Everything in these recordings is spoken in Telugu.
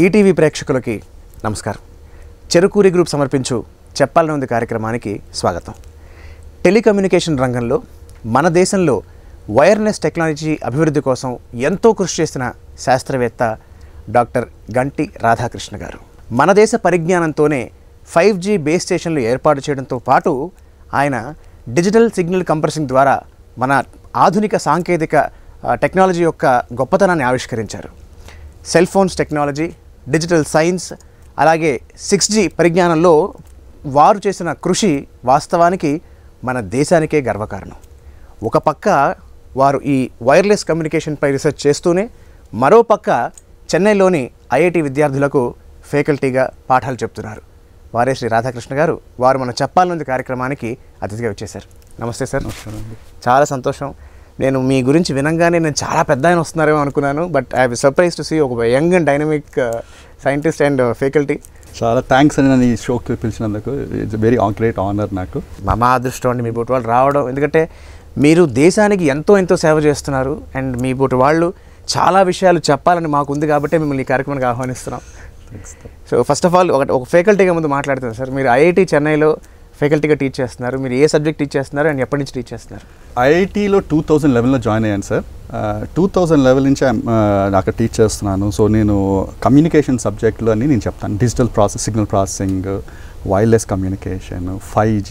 ఈటీవీ ప్రేక్షకులకి నమస్కారం. చెరుకూరి గ్రూప్ సమర్పించు చెప్పాలని ఉంది కార్యక్రమానికి స్వాగతం. టెలికమ్యూనికేషన్ రంగంలో మన దేశంలో వైర్లెస్ టెక్నాలజీ అభివృద్ధి కోసం ఎంతో కృషి చేసిన శాస్త్రవేత్త డాక్టర్ గంటి రాధాకృష్ణ గారు. మన దేశ పరిజ్ఞానంతోనే 5G బేస్ స్టేషన్లు ఏర్పాటు చేయడంతో పాటు ఆయన డిజిటల్ సిగ్నల్ కంప్రెసింగ్ ద్వారా మన ఆధునిక సాంకేతిక టెక్నాలజీ యొక్క గొప్పతనాన్ని ఆవిష్కరించారు. Cell phones technology, digital science, అలాగే 6G పరిజ్ఞానంలో వారు చేసిన కృషి వాస్తవానికి మన దేశానికే గర్వకారణం. ఒక పక్క వారు ఈ వైర్లెస్ కమ్యూనికేషన్పై రీసెర్చ్ చేస్తూనే మరో పక్క చెన్నైలోని ఐఐటి విద్యార్థులకు ఫ్యాకల్టీగా పాఠాలు చెప్తున్నారు. వారే శ్రీ రాధాకృష్ణ గారు. వారు మన చెప్పాలనుంది కార్యక్రమానికి అతిథిగా వచ్చేశారు. నమస్తే సార్. చాలా సంతోషం. నేను మీ గురించి వినంగానే నేను చాలా పెద్ద ఆయన వస్తున్నారేమో అనుకున్నాను. But I was surprise to see ఒక young and dynamic scientist and faculty. చాలా థ్యాంక్స్ అని నన్ను ఈ షోకి పిలిచినందుకు. ఇట్స్ వెరీ గ్రేట్ ఆనర్ నాకు. మా అదృష్టం అండి మీ బోటి వాళ్ళు రావడం. ఎందుకంటే మీరు దేశానికి ఎంతో సేవ చేస్తున్నారు అండ్ మీ బోటి వాళ్ళు చాలా విషయాలు చెప్పాలని మాకు ఉంది కాబట్టి మిమ్మల్ని ఈ కార్యక్రమానికి ఆహ్వానిస్తున్నాం. సో ఫస్ట్ ఆఫ్ ఆల్ ఒక ఫ్యాకల్టీగా ముందు మాట్లాడుతున్నారు సార్. మీరు ఐఐటి చెన్నైలో ఫ్యాకల్టీగా టీచ్ చేస్తున్నారు. మీరు ఏ సబ్జెక్ట్ టీచ్ చేస్తున్నారు అండ్ ఎప్పటి నుంచి టీచ్ చేస్తున్నారు? ఐఐటీలో 2011లో జాయిన్ అయ్యాను సార్. 2011 నుంచి అక్కడ టీచ్ చేస్తున్నాను. సో నేను కమ్యూనికేషన్ సబ్జెక్టులు అని నేను చెప్తాను. Digital signal processing, wireless communication, 5G,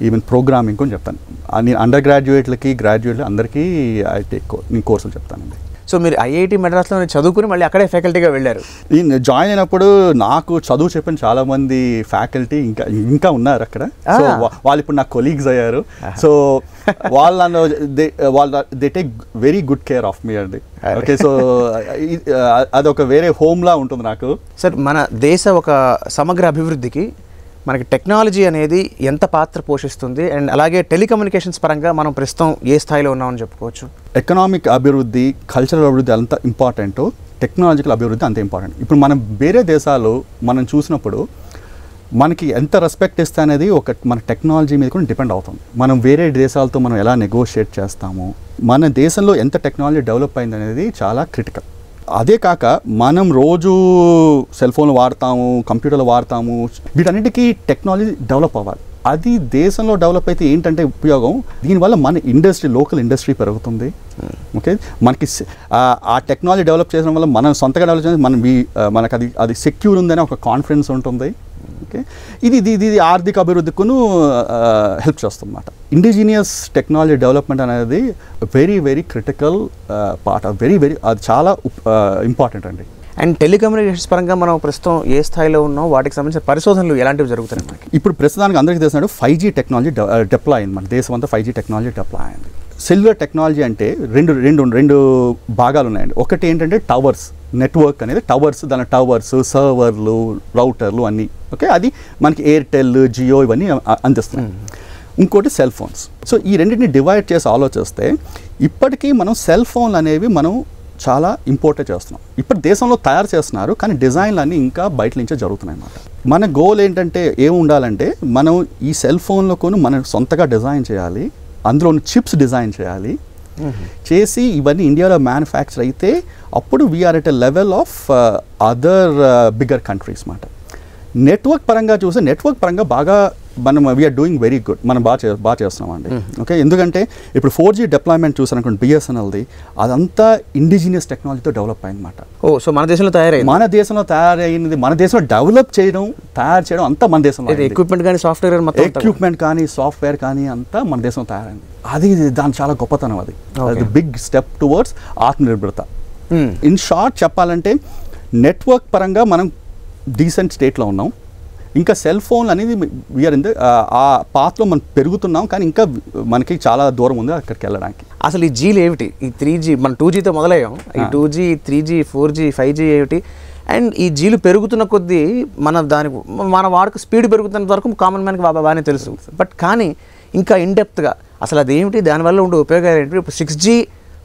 even programming కూడా చెప్తాను. నేను అండర్ గ్రాడ్యుయేట్లకి గ్రాడ్యుయేట్లు అందరికీ నేను కోర్సులు చెప్తానండి. సో మీరు ఐఐటి మెడ్రాస్లో చదువుకుని మళ్ళీ అక్కడే ఫ్యాకల్టీగా వెళ్ళారు. నేను జాయిన్ అయినప్పుడు నాకు చదువు చెప్పిన చాలామంది ఫ్యాకల్టీ ఇంకా ఉన్నారు అక్కడ. సో వాళ్ళు ఇప్పుడు నా కొలీగ్స్ అయ్యారు. సో వాళ్ళు they take very good care of me అండి. ఓకే, సో అదొక వేరే హోమ్లా ఉంటుంది నాకు. సార్, మన దేశ ఒక సమగ్ర అభివృద్ధికి మనకి టెక్నాలజీ అనేది ఎంత పాత్ర పోషిస్తుంది అండ్ అలాగే టెలికమ్యూనికేషన్స్ పరంగా మనం ప్రస్తుతం ఏ స్థాయిలో ఉన్నామని చెప్పుకోవచ్చు? ఎకనామిక్ అభివృద్ధి, కల్చరల్ అభివృద్ధి ఎంత ఇంపార్టెంటో టెక్నాలజికల్ అభివృద్ధి అంత ఇంపార్టెంట్. ఇప్పుడు మనం వేరే దేశాలు మనం చూసినప్పుడు మనకి ఎంత రెస్పెక్ట్ ఇస్తే అనేది మన టెక్నాలజీ మీద కూడా డిపెండ్ అవుతుంది. మనం వేరే దేశాలతో మనం ఎలా నెగోషియేట్ చేస్తాము, మన దేశంలో ఎంత టెక్నాలజీ డెవలప్ అయింది అనేది చాలా క్రిటికల్. అదే కాక మనం రోజు సెల్ ఫోన్లు వాడతాము, కంప్యూటర్లు వాడతాము, వీటన్నిటికీ టెక్నాలజీ డెవలప్ అవ్వాలి. అది దేశంలో డెవలప్ అయితే ఏంటంటే ఉపయోగం, దీనివల్ల మన ఇండస్ట్రీ, లోకల్ ఇండస్ట్రీ పెరుగుతుంది. ఓకే, మనకి ఆ టెక్నాలజీ డెవలప్ చేయడం వల్ల మనం సొంతగా డెవలప్ చేసి మనకు అది సెక్యూర్ ఉందని ఒక కాన్ఫిడెన్స్ ఉంటుంది. ఓకే, ఇది ఆర్థిక అభివృద్ధికును హెల్ప్ చేస్తుంది అన్నమాట. ఇండిజినియస్ టెక్నాలజీ డెవలప్మెంట్ అనేది వెరీ క్రిటికల్ పార్ట్, అది చాలా ఇంపార్టెంట్ అండి. అండ్ టెలికమ్యూనికేషన్స్ పరంగా మనం ప్రస్తుతం ఏ స్థాయిలో ఉన్నాం, వాటికి సంబంధించిన పరిశోధనలు ఎలాంటివి జరుగుతున్నాయి మనకి? ఇప్పుడు ప్రస్తుతానికి అందరికీ తెలిసినట్టు 5G టెక్నాలజీ డిప్లాయ్ అయింది. మన దేశం అంతా 5G టెక్నాలజీ డిప్లాయ్ అయింది. సెల్యులర్ టెక్నాలజీ అంటే రెండు భాగాలు ఉన్నాయండి. ఒకటి ఏంటంటే టవర్స్, నెట్వర్క్ అనేది టవర్స్, దాని టవర్స్, సర్వర్లు, రౌటర్లు అన్నీ. ఓకే, అది మనకి ఎయిర్టెల్, జియో ఇవన్నీ అందిస్తున్నాయి. ఇంకోటి సెల్ ఫోన్స్. సో ఈ రెండింటిని డివైడ్ చేసి ఆలోచిస్తే ఇప్పటికీ మనం సెల్ ఫోన్లు అనేవి మనం చాలా ఇంపోర్టే చేస్తున్నాం. ఇప్పుడు దేశంలో తయారు చేస్తున్నారు, కానీ డిజైన్లు అన్నీ ఇంకా బయట నుంచే జరుగుతున్నాయి అన్నమాట. మన గోల్ ఏంటంటే ఏమి ఉండాలంటే మనం ఈ సెల్ ఫోన్లో కొని మనం సొంతగా డిజైన్ చేయాలి, అందులో చిప్స్ డిజైన్ చేయాలి, చేసి ఇవన్నీ ఇండియాలో మ్యానుఫ్యాక్చర్ అయితే అప్పుడు we're at a level of other bigger countries మాట. నెట్వర్క్ పరంగా చూస్తే నెట్వర్క్ పరంగా బాగా మనం వీఆర్ డూయింగ్ వెరీ గుడ్, మనం బాగా చేస్తున్నామండి. ఓకే, ఎందుకంటే ఇప్పుడు 4G డిప్లాయ్మెంట్ చూసారనుకోండి, BSNLది అదంతా ఇండిజినియస్ టెక్నాలజీతో డెవలప్ అయిందన్నమాట. సో మన దేశంలో తయారైంది, మన దేశంలో డెవలప్ చేయడం, తయారు చేయడం అంతా మన దేశంలో. ఎక్విప్మెంట్ కానీ సాఫ్ట్వేర్ కానీ అంతా మన దేశంలో తయారైంది. అది దాని చాలా గొప్పతనం. అది బిగ్ స్టెప్ టువర్డ్స్ ఆత్మనిర్భరత. ఇన్ షార్ట్ చెప్పాలంటే నెట్వర్క్ పరంగా మనం డీసెంట్ స్టేట్లో ఉన్నాం. ఇంకా సెల్ ఫోన్ అనేది వీఆర్ ఇన్ ఆ పాత్రలో మనం పెరుగుతున్నాం, కానీ ఇంకా మనకి చాలా దూరం ఉంది అక్కడికి వెళ్ళడానికి. అసలు ఈ జీలు ఏమిటి? ఈ 3G, మనం 2Gతో మొదలయ్యాం, ఈ 2G, 3G, 4G, 5G ఏమిటి? అండ్ ఈ జీలు పెరుగుతున్న కొద్దీ మన వాడుక స్పీడ్ పెరుగుతున్న వరకు కామన్ మ్యాన్కి బాగానే తెలుసు. బట్ కానీ ఇంకా ఇన్డెప్త్గా అసలు అదేమిటి, దానివల్ల ఉండే ఉపయోగాలు ఏంటి, ఇప్పుడు 6G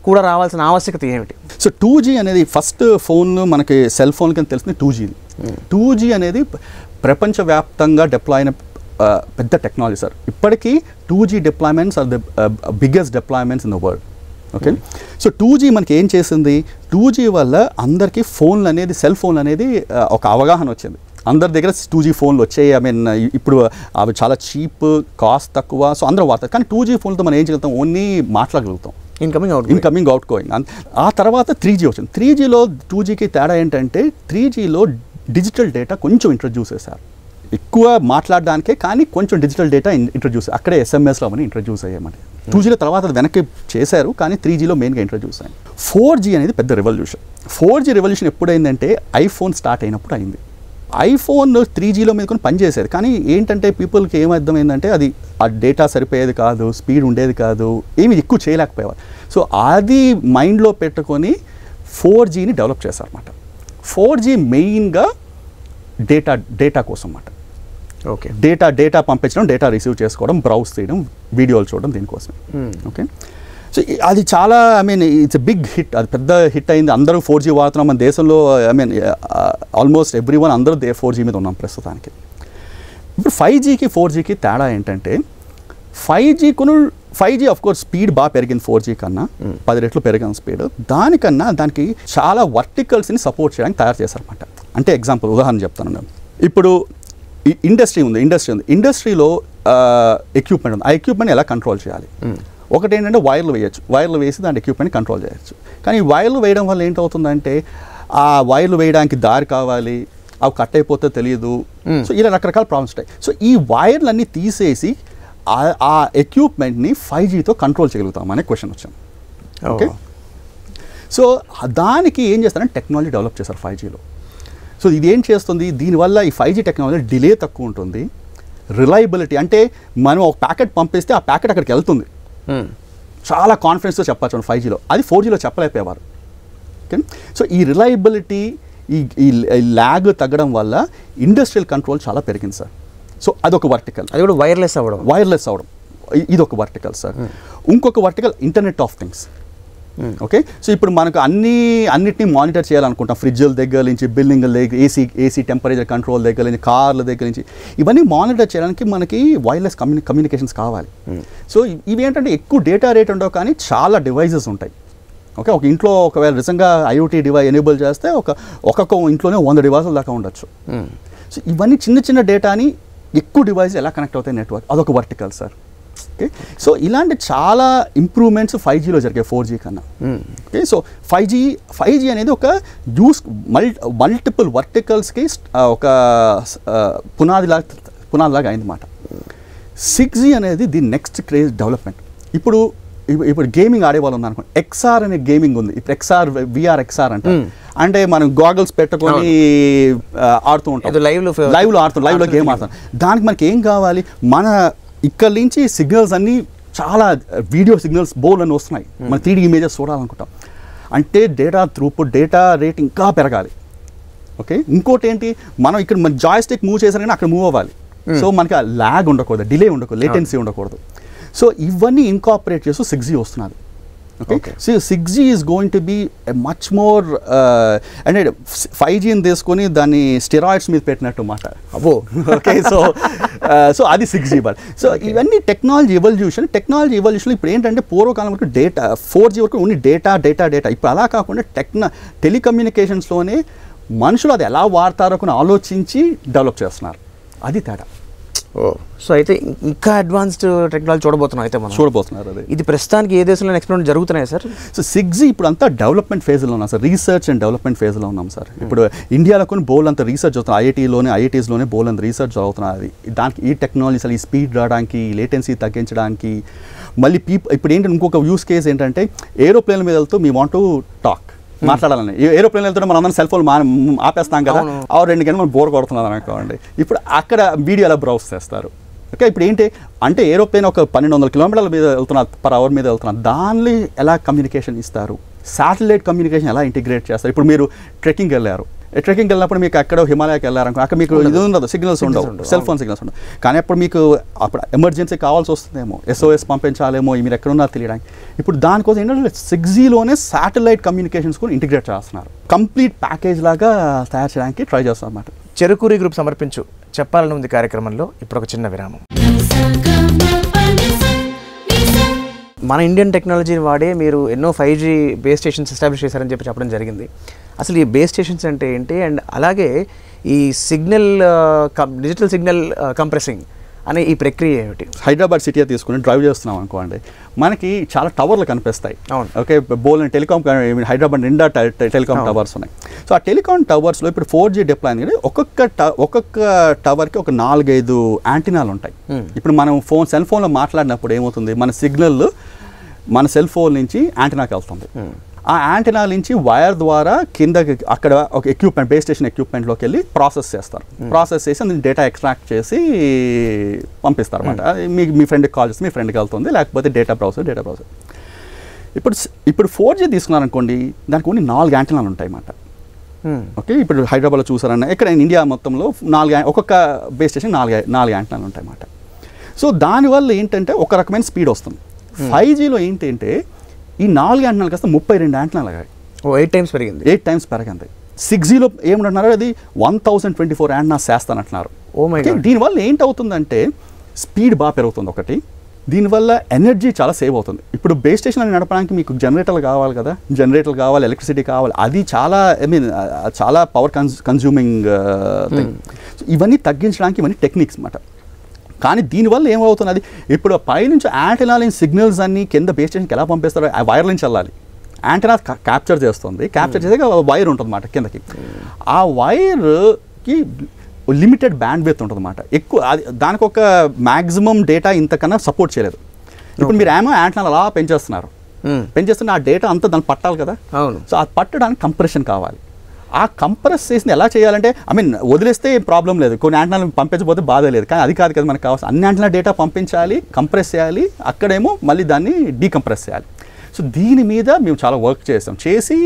కూడా రావాల్సిన ఆవశ్యకత ఏమిటి? సో 2G అనేది ఫస్ట్ ఫోన్ మనకి సెల్ ఫోన్ కింద తెలిసింది 2G. 2G అనేది ప్రపంచవ్యాప్తంగా డిప్లాయ్ అయిన పెద్ద టెక్నాలజీ సార్. ఇప్పటికీ 2G deployments are the biggest deployments in the world. Okay. So 2G మనకి ఏం చేసింది, 2G వల్ల అందరికీ ఫోన్లు అనేది, సెల్ ఫోన్లు అనేది ఒక అవగాహన వచ్చింది. అందరి దగ్గర 2G ఫోన్లు వచ్చాయి. ఐ మీన్ ఇప్పుడు అవి చాలా చీప్, కాస్ట్ తక్కువ, సో అందరూ వాడతారు. కానీ 2G ఫోన్లతో మనం ఏం చేయగలుగుతాం, ఓన్లీ మాట్లాడగలుగుతాం, ఇన్కమింగ్ అవుట్ గోయింగ్. ఆ తర్వాత 3G వచ్చింది. 3Gలో 2Gకి తేడా ఏంటంటే 3Gలో డిజిటల్ డేటా కొంచెం ఇంట్రడ్యూస్ చేశారు, ఎక్కువ మాట్లాడడానికే, కానీ కొంచెం డిజిటల్ డేటా ఇంట్రడ్యూస్, అక్కడే SMS అవన్నీ ఇంట్రడ్యూస్ అయ్యామని. 2Gలో తర్వాత అది వెనక్కి చేశారు, కానీ 3Gలో మెయిన్గా ఇంట్రడ్యూస్ అయ్యింది. 4G అనేది పెద్ద రెవల్యూషన్. 4G రెవల్యూషన్ ఎప్పుడైందంటే ఐఫోన్ స్టార్ట్ అయినప్పుడు అయింది. ఐఫోన్ 3Gలో మీద కొన్ని పనిచేసేది, కానీ ఏంటంటే పీపుల్కి ఏమర్థమైందంటే అది ఆ డేటా సరిపోయేది కాదు, స్పీడ్ ఉండేది కాదు, ఏమి ఎక్కువ చేయలేకపోయేవారు. సో అది మైండ్లో పెట్టుకొని 4Gని డెవలప్ చేశారన్నమాట. 4G మెయిన్గా డేటా కోసం అన్నమాట. ఓకే. డేటా పంపించడం, డేటా రిసీవ్ చేసుకోవడం, బ్రౌజ్ చేయడం, వీడియోలు చూడడం, దీనికోసం. ఓకే. సో అది చాలా, I mean it's a big hit, అది పెద్ద హిట్ అయింది. అందరూ 4G వాడుతున్నాం మన దేశంలో. ఐ మీన్ ఆల్మోస్ట్ ఎవ్రీవన్ అందరూ 4G మీద ఉన్నాం ప్రస్తుతానికి. ఇప్పుడు 5Gకి 4Gకి తేడా ఏంటంటే 5G ఆఫ్ కోర్స్ స్పీడ్ బాగా పెరిగింది 4G కన్నా, 10 రెట్లు పెరిగిన స్పీడ్. దానికి చాలా వర్టికల్స్ని సపోర్ట్ చేయడానికి తయారు చేశారన్నమాట. అంటే ఎగ్జాంపుల్ ఉదాహరణ చెప్తాను నేను. ఇప్పుడు ఇండస్ట్రీ ఉంది. ఇండస్ట్రీలో ఎక్విప్మెంట్ ఉంది. ఆ ఎక్విప్మెంట్ ఎలా కంట్రోల్ చేయాలి? ఒకటి ఏంటంటే వైర్లు వేయచ్చు, వైర్లు వేసి దాని ఎక్విప్మెంట్ కంట్రోల్ చేయొచ్చు. కానీ ఈ వైర్లు వేయడం వల్ల ఏంటవుతుందంటే ఆ వైర్లు వేయడానికి దారి కావాలి, అవి కట్ అయిపోతే తెలియదు. సో ఇలా రకరకాల ప్రాబ్లమ్స్ ఉంటాయి. సో ఈ వైర్లన్నీ తీసేసి ఆ ఎక్విప్మెంట్ని 5Gతో కంట్రోల్ చేయగలుగుతాం అనే క్వశ్చన్ వచ్చింది. ఓకే. సో దానికి ఏం చేస్తారంటే టెక్నాలజీ డెవలప్ చేశారు 5Gలో. సో ఇది ఏం చేస్తుంది, దీనివల్ల ఈ 5G టెక్నాలజీ డిలే తక్కువ ఉంటుంది, రిలయబిలిటీ, అంటే మనం ఒక ప్యాకెట్ పంపిస్తే ఆ ప్యాకెట్ అక్కడికి వెళ్తుంది, చాలా కాన్ఫిడెన్స్తో చెప్పచ్చు 5Gలో. అది 4Gలో చెప్పలేకపోయేవారు. ఓకే. సో ఈ రిలయబిలిటీ, ఈ ల్యాగ్ తగ్గడం వల్ల ఇండస్ట్రియల్ కంట్రోల్ చాలా పెరిగింది సార్. సో అదొక వర్టికల్. అది కూడా వైర్లెస్ అవ్వడం ఇది ఒక వర్టికల్ సార్. ఇంకొక vertical internet of things. Okay. So ఇప్పుడు మనకు అన్నిటినీ మానిటర్ చేయాలనుకుంటాం, ఫ్రిడ్జ్ల దగ్గర నుంచి, బిల్డింగ్ల దగ్గర, ఏసీ టెంపరేచర్ కంట్రోల్ దగ్గర నుంచి, కార్ల దగ్గర నుంచి, ఇవన్నీ మానిటర్ చేయడానికి మనకి వైర్లెస్ కమ్యూనికేషన్స్ కావాలి. సో ఇవి ఏంటంటే ఎక్కువ డేటా రేట్ ఉండవు, కానీ చాలా డివైజెస్ ఉంటాయి. ఓకే. ఒక ఇంట్లో ఒకవేళ నిజంగా IoT డివైస్ ఎనేబుల్ చేస్తే ఒక్కొక్క ఇంట్లోనే 100 డివైసుల దాకా ఉండొచ్చు. సో ఇవన్నీ చిన్న డేటాని ఎక్కువ డివైస్ ఎలా కనెక్ట్ అవుతాయి నెట్వర్క్, అదొక వర్టికల్ సార్. ఓకే. సో ఇలాంటి చాలా ఇంప్రూవ్మెంట్స్ 5Gలో జరిగాయి 4G కన్నా. ఓకే. సో 5G అనేది ఒక మల్టిపుల్ వర్టికల్స్కి ఒక పునాదిలాగా అయిందన్నమాట. 6G అనేది ది నెక్స్ట్ క్రేజ్ డెవలప్మెంట్. ఇప్పుడు గేమింగ్ ఆడేవాళ్ళు ఉన్నారు అనుకోండి, XR అనే గేమింగ్ ఉంది. ఇప్పుడు VR XR అంటే మనం గాగల్స్ పెట్టుకొని ఆడుతూ ఉంటాం, లైవ్లో గేమ్ ఆడుతాం. దానికి మనకి ఏం కావాలి, మన ఇక్కడ నుంచి సిగ్నల్స్ అన్నీ చాలా వీడియో సిగ్నల్స్ బోల్ అని వస్తున్నాయి, మన 3D ఇమేజెస్ చూడాలనుకుంటాం. అంటే డేటా త్రూపుట్, డేటా రేట్ ఇంకా పెరగాలి. ఓకే. ఇంకోటి ఏంటి, మనం ఇక్కడ మన జాయ్స్టిక్ మూవ్ చేసారు కానీ అక్కడ మూవ్ అవ్వాలి. సో మనకి ల్యాగ్ ఉండకూడదు, డిలే ఉండకూడదు, లేటెన్సీ ఉండకూడదు. సో ఇవన్నీ ఇన్కాపరేట్ చేస్తూ 6G వస్తున్నది. Okay. So 6G is going to be much more, అంటే 5Gని తీసుకొని దాన్ని స్టెరాయిడ్స్ మీద పెట్టినట్టు మాట. ఓకే. సో అది 6G. బట్ సో ఇవన్నీ టెక్నాలజీ ఎవల్యూషన్. ఇప్పుడు ఏంటంటే పూర్వకాలం వరకు డేటా, 4G వరకు ఓన్లీ డేటా. ఇప్పుడు అలా కాకుండా టెలికమ్యూనికేషన్స్లోనే మనుషులు అది ఎలా వాడతారో అని ఆలోచించి డెవలప్ చేస్తున్నారు. అది తేడా. సో అయితే ఇంకా అడ్వాన్స్డ్ టెక్నాలజీ చూడబోతున్నారు. అదే ఇది ప్రస్తుతానికి ఏ దేశంలో ఎక్స్పెరిమెంట్ జరుగుతున్నాయి సార్? సో 6G ఇప్పుడు అంతా డెవలప్మెంట్ ఫేజ్లో ఉన్నాం సార్, రీసెర్చ్ అండ్ డెవలప్మెంట్ ఫేజ్లో ఉన్నాం సార్. ఇప్పుడు ఇండియాలో కొన్ని బోల్ అంత రీసెర్చ్ అవుతుంది, IITస్లోనే బోల్ అంత రీసెర్చ్ అవుతున్నది. దానికి ఈ టెక్నాలజీ అసలు ఈ స్పీడ్ రావడానికి, లేటెన్సీ తగ్గించడానికి. మళ్ళీ ఇప్పుడు ఏంటంటే ఇంకొక యూస్ కేస్ ఏంటంటే ఏరోప్లేన్ మీద వెళ్తూ మీ వాంట్ టు టాక్, మాట్లాడాలని. ఏరోప్లేన్ వెళ్తుంటే మనం అందరం సెల్ ఫోన్ ఆపేస్తాం కదా, 2 గంటలు మనం బోర్ కొడుతున్నాం అనుకోండి. ఇప్పుడు అక్కడ వీడియో ఎలా బ్రౌజ్ చేస్తారు. ఓకే. ఇప్పుడు ఏంటి అంటే ఏరోప్లేన్ ఒక 1200 కిలోమీటర్ల మీద పర్ అవర్ మీద వెళ్తున్నారు, దాన్ని ఎలా కమ్యూనికేషన్ ఇస్తారు, శాటిలైట్ కమ్యూనికేషన్ ఎలా ఇంటిగ్రేట్ చేస్తారు. ఇప్పుడు మీరు ట్రెక్కింగ్ వెళ్ళినప్పుడు మీకు ఎక్కడో హిమాలయాకి వెళ్ళారనుకో, అక్కడ మీకు ఇది ఉండదు, సిగ్నల్స్ ఉండవు, సెల్ ఫోన్ సిగ్నల్స్ ఉండవు. కానీ అప్పుడు మీకు అప్పుడు ఎమర్జెన్సీ కావాల్సి వస్తుందేమో, SOS పంపించాలేమో, మీరు ఎక్కడున్నారో తెలియడానికి. ఇప్పుడు దానికోసం ఏంటంటే 6Gలోనే శాటిలైట్ కమ్యూనికేషన్స్ కూడా ఇంటిగ్రేట్ చేస్తున్నారు. కంప్లీట్ ప్యాకేజ్ లాగా తయారు చేయడానికి ట్రై చేస్తాం అన్నమాట. చెరుకూరి గ్రూప్ సమర్పించు చెప్పాలని ఉంది కార్యక్రమంలో ఇప్పుడు ఒక చిన్న విరామం. మన ఇండియన్ టెక్నాలజీని వాడే మీరు ఎన్నో 5G బేస్ స్టేషన్స్ ఎస్టాబ్లిష్ చేశారని చెప్పి చెప్పడం జరిగింది. అసలు ఈ బేస్ స్టేషన్స్ అంటే ఏంటి, అండ్ అలాగే ఈ సిగ్నల్ డిజిటల్ సిగ్నల్ కంప్రెసింగ్ అనే ఈ ప్రక్రియ ఏమిటి? హైదరాబాద్ సిటీ తీసుకుని డ్రైవ్ చేస్తున్నాం అనుకోండి, మనకి చాలా టవర్లు కనిపిస్తాయి. అవును. ఓకే, బోల్ని టెలికాం, హైదరాబాద్ నిండా టెలికాం టవర్స్ ఉన్నాయి. సో ఆ టెలికాం టవర్స్లో ఇప్పుడు 4G డిప్లాయ్ అనేది ఒక్కొక్క టవర్కి ఒక 4-5 యాంటీనాలు ఉంటాయి. ఇప్పుడు మనం సెల్ ఫోన్లో మాట్లాడినప్పుడు ఏమవుతుంది, మన సిగ్నల్ మన సెల్ ఫోన్ నుంచి యాంటీనాకి వెళ్తుంది. ఆ యాంటీనా నుంచి వైర్ ద్వారా కిందకి అక్కడ ఒక ఎక్విప్మెంట్, బేస్ స్టేషన్ ఎక్విప్మెంట్లోకి వెళ్ళి ప్రాసెస్ చేస్తారు. ప్రాసెస్ చేసి అందులో డేటా ఎక్స్ట్రాక్ట్ చేసి పంపిస్తారు అనమాట. మీ ఫ్రెండ్కి కాల్ చేస్తే మీ ఫ్రెండ్కి వెళ్తుంది, లేకపోతే డేటా బ్రౌజర్. ఇప్పుడు 4G తీసుకున్నారనుకోండి, దానికి ఓన్లీ 4 యాంటీనాలు ఉంటాయి అన్నమాట. ఓకే, ఇప్పుడు హైదరాబాద్లో చూసారన్న, ఇక్కడ ఇండియా మొత్తంలో ఒక్కొక్క బేస్ స్టేషన్ 4 యాంటీనాలు ఉంటాయి అన్నమాట. సో దానివల్ల ఏంటంటే ఒక రకమైన స్పీడ్ వస్తుంది. 5Gలో ఏంటంటే ఈ 4 యాంటనాలు కాస్త 32 యాంటనాలు అయ్యాయి. 8 టైమ్స్ పెరిగింది. 8 టైమ్స్ పెరిగింది. 6Gలో ఏమంటున్నారు, అది 1024 యాంటనాస్ చేస్తానంటున్నారు. Oh my god. దీనివల్ల ఏంటవుతుందంటే స్పీడ్ బాగా పెరుగుతుంది ఒకటి, దీనివల్ల ఎనర్జీ చాలా సేవ్ అవుతుంది. ఇప్పుడు బేస్ స్టేషన్ అని నడపడానికి మీకు జనరేటర్లు కావాలి కదా, ఎలక్ట్రిసిటీ కావాలి, అది చాలా చాలా పవర్ కన్జ్యూమింగ్ థింగ్. ఇవన్నీ తగ్గించడానికి ఇవన్నీ టెక్నిక్స్ అన్నమాట. కానీ దీనివల్ల ఏమవుతున్నది, ఇప్పుడు పైనుంచి యాంటెనా నుంచి సిగ్నల్స్ అన్ని కింద బేస్ స్టేషన్కి ఎలా పంపిస్తారో ఆ వైర్ నుంచి వెళ్ళాలి. యాంటెనా క్యాప్చర్ చేస్తుంది, క్యాప్చర్ చేసాక వైర్ ఉంటుంది అన్నమాట కిందకి. ఆ వైర్కి లిమిటెడ్ బ్యాండ్ విడ్త్ ఉంటుంది అన్నమాట. ఎక్కువ దానికి ఒక మ్యాక్సిమం డేటా ఇంతకన్నా సపోర్ట్ చేయలేదు. ఇప్పుడు మీరు యాంటెనాలు అలా పెంచేస్తున్న ఆ డేటా అంతా దాన్ని పట్టాలి కదా. సో అది పట్టడానికి కంప్రెషన్ కావాలి. ఆ కంప్రెస్ చేసిన ఎలా చేయాలంటే, వదిలేస్తే ప్రాబ్లం లేదు, కొన్ని యాంటెనాలు పంపించకపోతే బాధ లేదు, కానీ అది కాదు కదా మనకు కావాల్సిన. అన్ని యాంటెనా డేటా పంపించాలి, కంప్రెస్ చేయాలి, అక్కడేమో మళ్ళీ దాన్ని డీకంప్రెస్ చేయాలి. సో దీని మీద మేము చాలా వర్క్ చేసి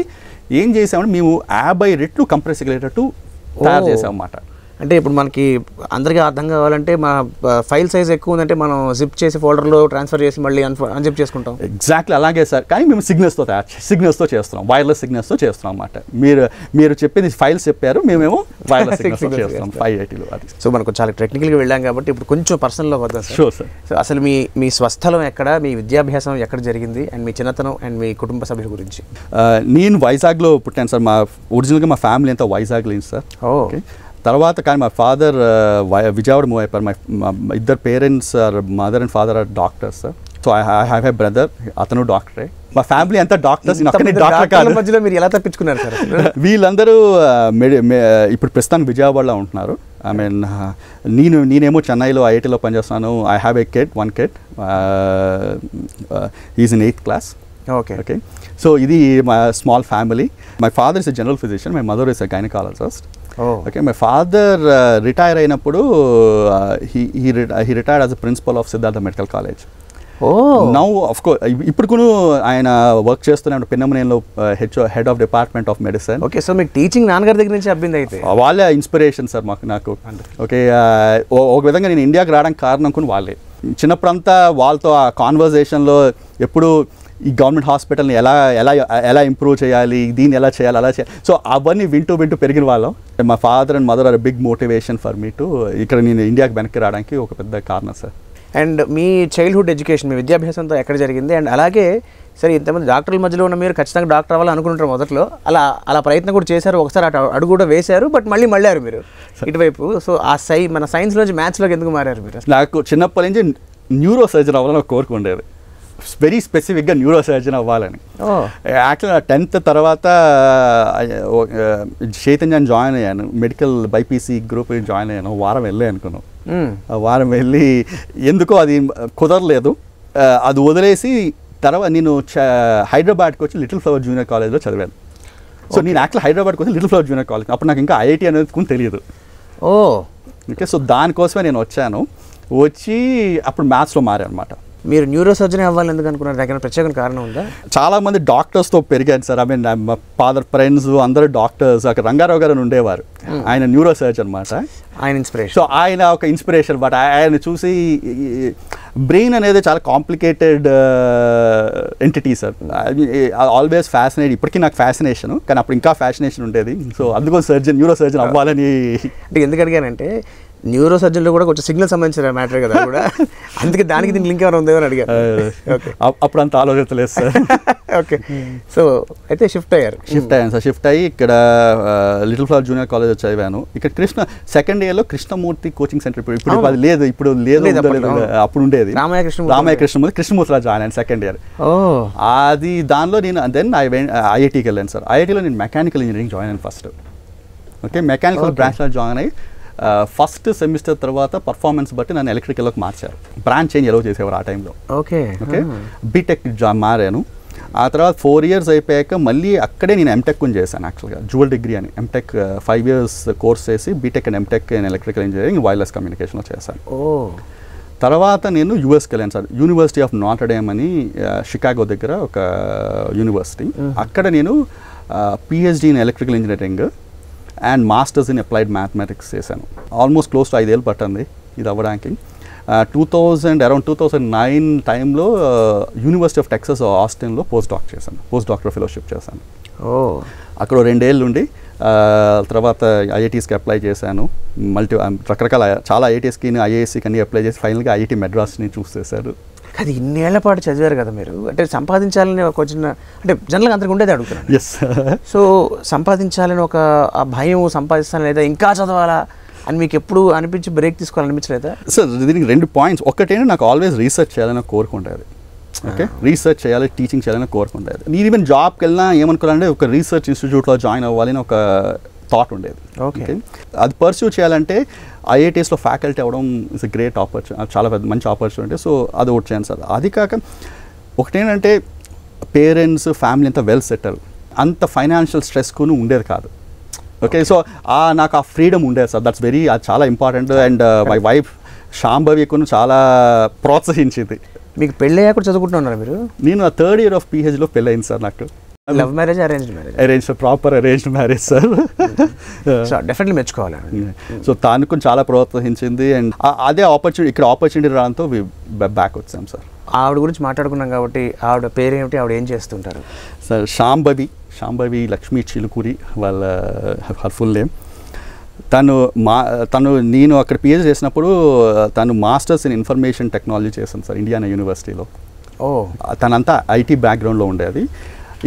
ఏం చేసామంటే మేము 50 రెట్లు కంప్రెస్ చేయగలిగేటట్టు తయారు చేసాం అన్నమాట. అంటే ఇప్పుడు మనకి అందరికీ అర్థం కావాలంటే, మా ఫైల్ సైజ్ ఎక్కువ ఉందంటే మనం జిప్ చేసి ఫోల్డర్లో ట్రాన్స్ఫర్ చేసి మళ్ళీ అన్జిప్ చేసుకుంటాం. ఎగ్జాక్ట్లీ అలాగే సార్, కానీ మేము సిగ్నల్స్తో చేస్తున్నాం, వైర్లెస్ సిగ్నల్స్తో చేస్తున్నాం అన్నమాట. మీరు చెప్పింది ఫైల్స్ చెప్పారు, మేమేమో వైర్లెస్ సిగ్నల్స్తో చేస్తాం 580లో. అది సో మనకు చాలా టెక్నికల్గా వెళ్ళాం కాబట్టి ఇప్పుడు కొంచెం పర్సనల్లోకి వద్దాం సార్. Sure sir. సో అసలు మీ స్వస్థలం ఎక్కడ, మీ విద్యాభ్యాసం ఎక్కడ జరిగింది, అండ్ మీ చిన్నతనం అండ్ మీ కుటుంబ సభ్యుల గురించి? నేను వైజాగ్లో పుట్టాను సార్. ఒరిజినల్గా మా ఫ్యామిలీ అంతా వైజాగ్లో సార్. ఓకే, తర్వాత కానీ మా ఫాదర్ విజయవాడ మూవ్ అయిపోయారు. మా ఇద్దరు parents mother and father are doctors sir. So I have a brother, అతను డాక్టరే. మా ఫ్యామిలీ అంతా డాక్టర్స్. మధ్యలో మీరు ఎలా తప్పించుకున్నారు సార్? వీళ్ళందరూ ఇప్పుడు ప్రస్తుతానికి విజయవాడలో ఉంటున్నారు. నేనేమో చెన్నైలో ఐఐటీలో పనిచేస్తున్నాను. I have A kid, 1 kid. Is in 8th class. Okay, so ఇది మా small family. My father is a general physician, my mother is a gynaecologist. Okay, my father retire అయినప్పుడు he retired as a principal of Siddhartha Medical College. Now of course ఇప్పుడు కూడా ఆయన వర్క్ చేస్తున్నాడు పిన్నమనేనిలో, head of department of medicine. Okay, so మీకు టీచింగ్ నాన్నగారి దగ్గర నుంచి అబ్బింది అయితే? వాళ్ళే ఇన్స్పిరేషన్ సార్ నాకు. ఓకే, ఒక విధంగా నేను ఇండియాకి రావడానికి కారణం కూడా వాళ్ళే. చిన్నప్పుడంతా వాళ్ళతో ఆ కాన్వర్జేషన్లో ఎప్పుడు ఈ గవర్నమెంట్ హాస్పిటల్ని ఎలా ఇంప్రూవ్ చేయాలి, దీన్ని ఎలా చేయాలి, అలా చేయాలి. సో అవన్నీ వింటూ పెరిగిన వాళ్ళం. మా father and mother are big motivation for me to ఇక్కడ నేను ఇండియాకి వెనక్కి రావడానికి ఒక పెద్ద కారణం సార్. అండ్ మీ చైల్డ్హుడ్ ఎడ్యుకేషన్, మీ విద్యాభ్యాసంతో ఎక్కడ జరిగింది? అండ్ అలాగే సరే, ఇంతమంది డాక్టర్ల మధ్యలో ఉన్న మీరు ఖచ్చితంగా డాక్టర్ అవ్వాలి అనుకుంటారు మొదట్లో, అలా ప్రయత్నం కూడా చేశారు, ఒకసారి అడుగు కూడా వేశారు, బట్ మళ్ళీ మళ్ళారు మీరు ఇటువైపు. సో ఆ మన సైన్స్లోంచి మ్యాథ్స్లోకి ఎందుకు మారారు మీరు? నాకు చిన్నప్పటి నుంచి న్యూరో సర్జన్ అవ్వాలని ఒక కోరిక ఉండేది, వెరీ స్పెసిఫిక్గా న్యూరో సర్జన్ అవ్వాలని. యాక్చువల్గా 10th తర్వాత చైతన్యాన్ని జాయిన్ అయ్యాను, మెడికల్ బైపీసీ గ్రూప్ జాయిన్ అయ్యాను. వారం వెళ్ళే అనుకున్నాను. వారం వెళ్ళి ఎందుకో అది కుదరలేదు, అది వదిలేసి తర్వాత నేను హైదరాబాద్కి వచ్చి లిటిల్ ఫ్లవర్ జూనియర్ కాలేజ్లో చదివాను. సో నేను యాక్చువల్ హైదరాబాద్కి వచ్చి లిటిల్ ఫ్లవర్ జూనియర్ కాలేజ్, అప్పుడు నాకు ఇంకా ఐఐటీ అనేది తెలియదు. ఓకే, సో దానికోసమే నేను వచ్చి అప్పుడు మ్యాథ్స్లో మారాను అనమాట. మీరు న్యూరో సర్జన్ అవ్వాలని ఎందుకు అనుకున్నారు? దగ్గర ప్రత్యేక కారణం ఉందా? చాలా మంది డాక్టర్స్తో పెరిగాను సార్. మా ఫాదర్ ఫ్రెండ్స్ అందరూ డాక్టర్స్. అక్కడ రంగారావు గారు ఉండేవారు, ఆయన న్యూరో సర్జన్ అనమాట, ఆయన ఇన్స్పిరేషన్. సో ఆయన ఒక ఇన్స్పిరేషన్ అనమాట. ఆయన చూసి బ్రెయిన్ అనేది చాలా complicated entity sir. Always fascinate, ఇప్పటికీ నాకు ఫ్యాసినేషన్, కానీ అప్పుడు ఇంకా ఫ్యాసినేషన్ ఉండేది. సో అందుకో న్యూరో సర్జన్ అవ్వాలని. అంటే ఎందుకు అడిగానంటే న్యూరో సర్జన్లో కూడా కొంచెం సిగ్నల్ సంబంధించిన మ్యాటర్ కదా కూడా, అందుకే దానికి దీనికి లింక్ ఏమైనా ఉందేమో అని అడిగారు. ఓకే, అప్పుడు అంత ఆలోచించలేదు సార్. ఓకే, సో అయితే షిఫ్ట్ అయ్యాను సార్. షిఫ్ట్ అయ్యి ఇక్కడ లిటిల్ ఫ్లవర్ జూనియర్ కాలేజ్ చదివాను. ఇక్కడ సెకండ్ ఇయర్లో కృష్ణమూర్తి కోచింగ్ సెంటర్, ఇప్పుడు అది లేదు, ఇప్పుడు లేదు, అప్పుడు ఉండేది కృష్ణమూర్తిలో జాయిన్ అయ్యాను సెకండ్ ఇయర్. అది దానిలో నేను దెన్ ఐఐటీకి వెళ్ళాను సార్. ఐఐటీలో నేను మెకానికల్ ఇంజనీరింగ్ జాయిన్ అయ్యాను ఫస్ట్. ఓకే, మెకానికల్ బ్రాంచ్లో జాయిన్ అయ్యి ఫస్ట్ సెమిస్టర్ తర్వాత పర్ఫార్మెన్స్ బట్టి నన్ను ఎలక్ట్రికల్లోకి మార్చారు. బ్రాంచ్ చేంజ్ ఎలా చేసేవారు ఆ టైంలో. ఓకే, బీటెక్ మారాను. ఆ తర్వాత 4 years అయిపోయాక మళ్ళీ అక్కడే నేను ఎంటెక్ చేశాను. యాక్చువల్గా డ్యూయల్ డిగ్రీ అని ఎంటెక్ 5 years కోర్స్ చేసి BTech and MTech in electrical engineering wireless కమ్యూనికేషన్లో చేశాను. తర్వాత నేను యూఎస్కి వెళ్ళాను sir. University of Notre Dame అని షికాగో దగ్గర ఒక యూనివర్సిటీ. అక్కడ నేను PhD in electrical engineering and masters in applied mathematics చేశాను. ఆల్మోస్ట్ క్లోజ్ టు 5 years పట్టింది ఇది అవ్వడానికి. 2009 టైంలో యూనివర్సిటీ ఆఫ్ టెక్సస్ ఆస్టిన్లో పోస్ట్ డాక్టర్ ఫెలోషిప్ చేశాను. అక్కడ 2 years ఉండి తర్వాత ఐఐటీస్కి అప్లై చేశాను. రకరకాల చాలా ఐఐటీస్కి ఐఏఎస్సికి అన్ని అప్లై చేసి ఫైనల్గా ఐఐటీ మెడ్రాస్ని చూస్ చేశారు. అది ఇన్నేళ్ల పాటు చదివారు కదా మీరు, అంటే సంపాదించాలని ఒక చిన్న, అంటే జనరల్గా అందరికి ఉండేది అడుగుతున్నాను. ఎస్, సో సంపాదించాలని ఒక భయం, సంపాదిస్తాను లేదా ఇంకా చదవాలా అని మీకు ఎప్పుడు అనిపించి బ్రేక్ తీసుకోవాలనిపించలేదా? సార్ దీనికి 2 points. ఒకటేంటి, నాకు ఆల్వేస్ రీసెర్చ్ చేయాలని కోరుకుంటుంది. ఓకే, రీసెర్చ్ చేయాలి, టీచింగ్ చేయాలని కోరుకుంటుంది. నేను ఈవెన్ జాబ్కి వెళ్ళినా ఏమనుకోవాలంటే ఒక రీసెర్చ్ ఇన్స్టిట్యూట్లో జాయిన్ అవ్వాలని ఒక థాట్ ఉండేది. ఓకే, అది పర్స్యూ చేయాలంటే ఐఐటీస్లో ఫ్యాకల్టీ అవ్వడం ఇస్ ఎ గ్రేట్ ఆపర్చునిటీ, చాలా పెద్ద మంచి ఆపర్చునిటీ. సో అది ఒకటి చేయండి సార్. అది కాక ఒకటేంటంటే పేరెంట్స్ ఫ్యామిలీ అంతా వెల్ సెటిల్, అంత ఫైనాన్షియల్ స్ట్రెస్కుని ఉండేది కాదు. ఓకే, సో నాకు ఆ ఫ్రీడమ్ ఉండేది సార్. దట్స్ అది చాలా ఇంపార్టెంట్. అండ్ మై వైఫ్ శాంభవికును చాలా ప్రోత్సహించింది. మీకు పెళ్ళి అయ్యాక కూడా చదువుకుంటున్నారు మీరు? నేను 3rd year of PhDలో పెళ్ళి అయింది సార్. నాకు love marriage, arranged marriage? Arrange, proper arranged marriage sir. So definitely మెచ్చుకోవాలి. సో తాను చాలా ప్రోత్సహించింది. అండ్ అదే ఆపర్చునిటీ, ఇక్కడ ఆపర్చునిటీ రావడంతో బ్యాక్ వచ్చాం సార్. ఆవిడ గురించి మాట్లాడుకున్నాం కాబట్టి, ఆవిడ పేరేమిటి, ఆవిడ ఏం చేస్తుంటారు? సార్ శాంభవి లక్ష్మీ చిలుకూరి వాళ్ళ ఫుల్ నేమ్. నేను అక్కడ పిహెచ్డి చేసినప్పుడు తను మాస్టర్స్ ఇన్ ఇన్ఫర్మేషన్ టెక్నాలజీ చేశాను సార్ ఇండియానా యూనివర్సిటీలో. తనంతా ఐటీ బ్యాక్గ్రౌండ్లో ఉండేది.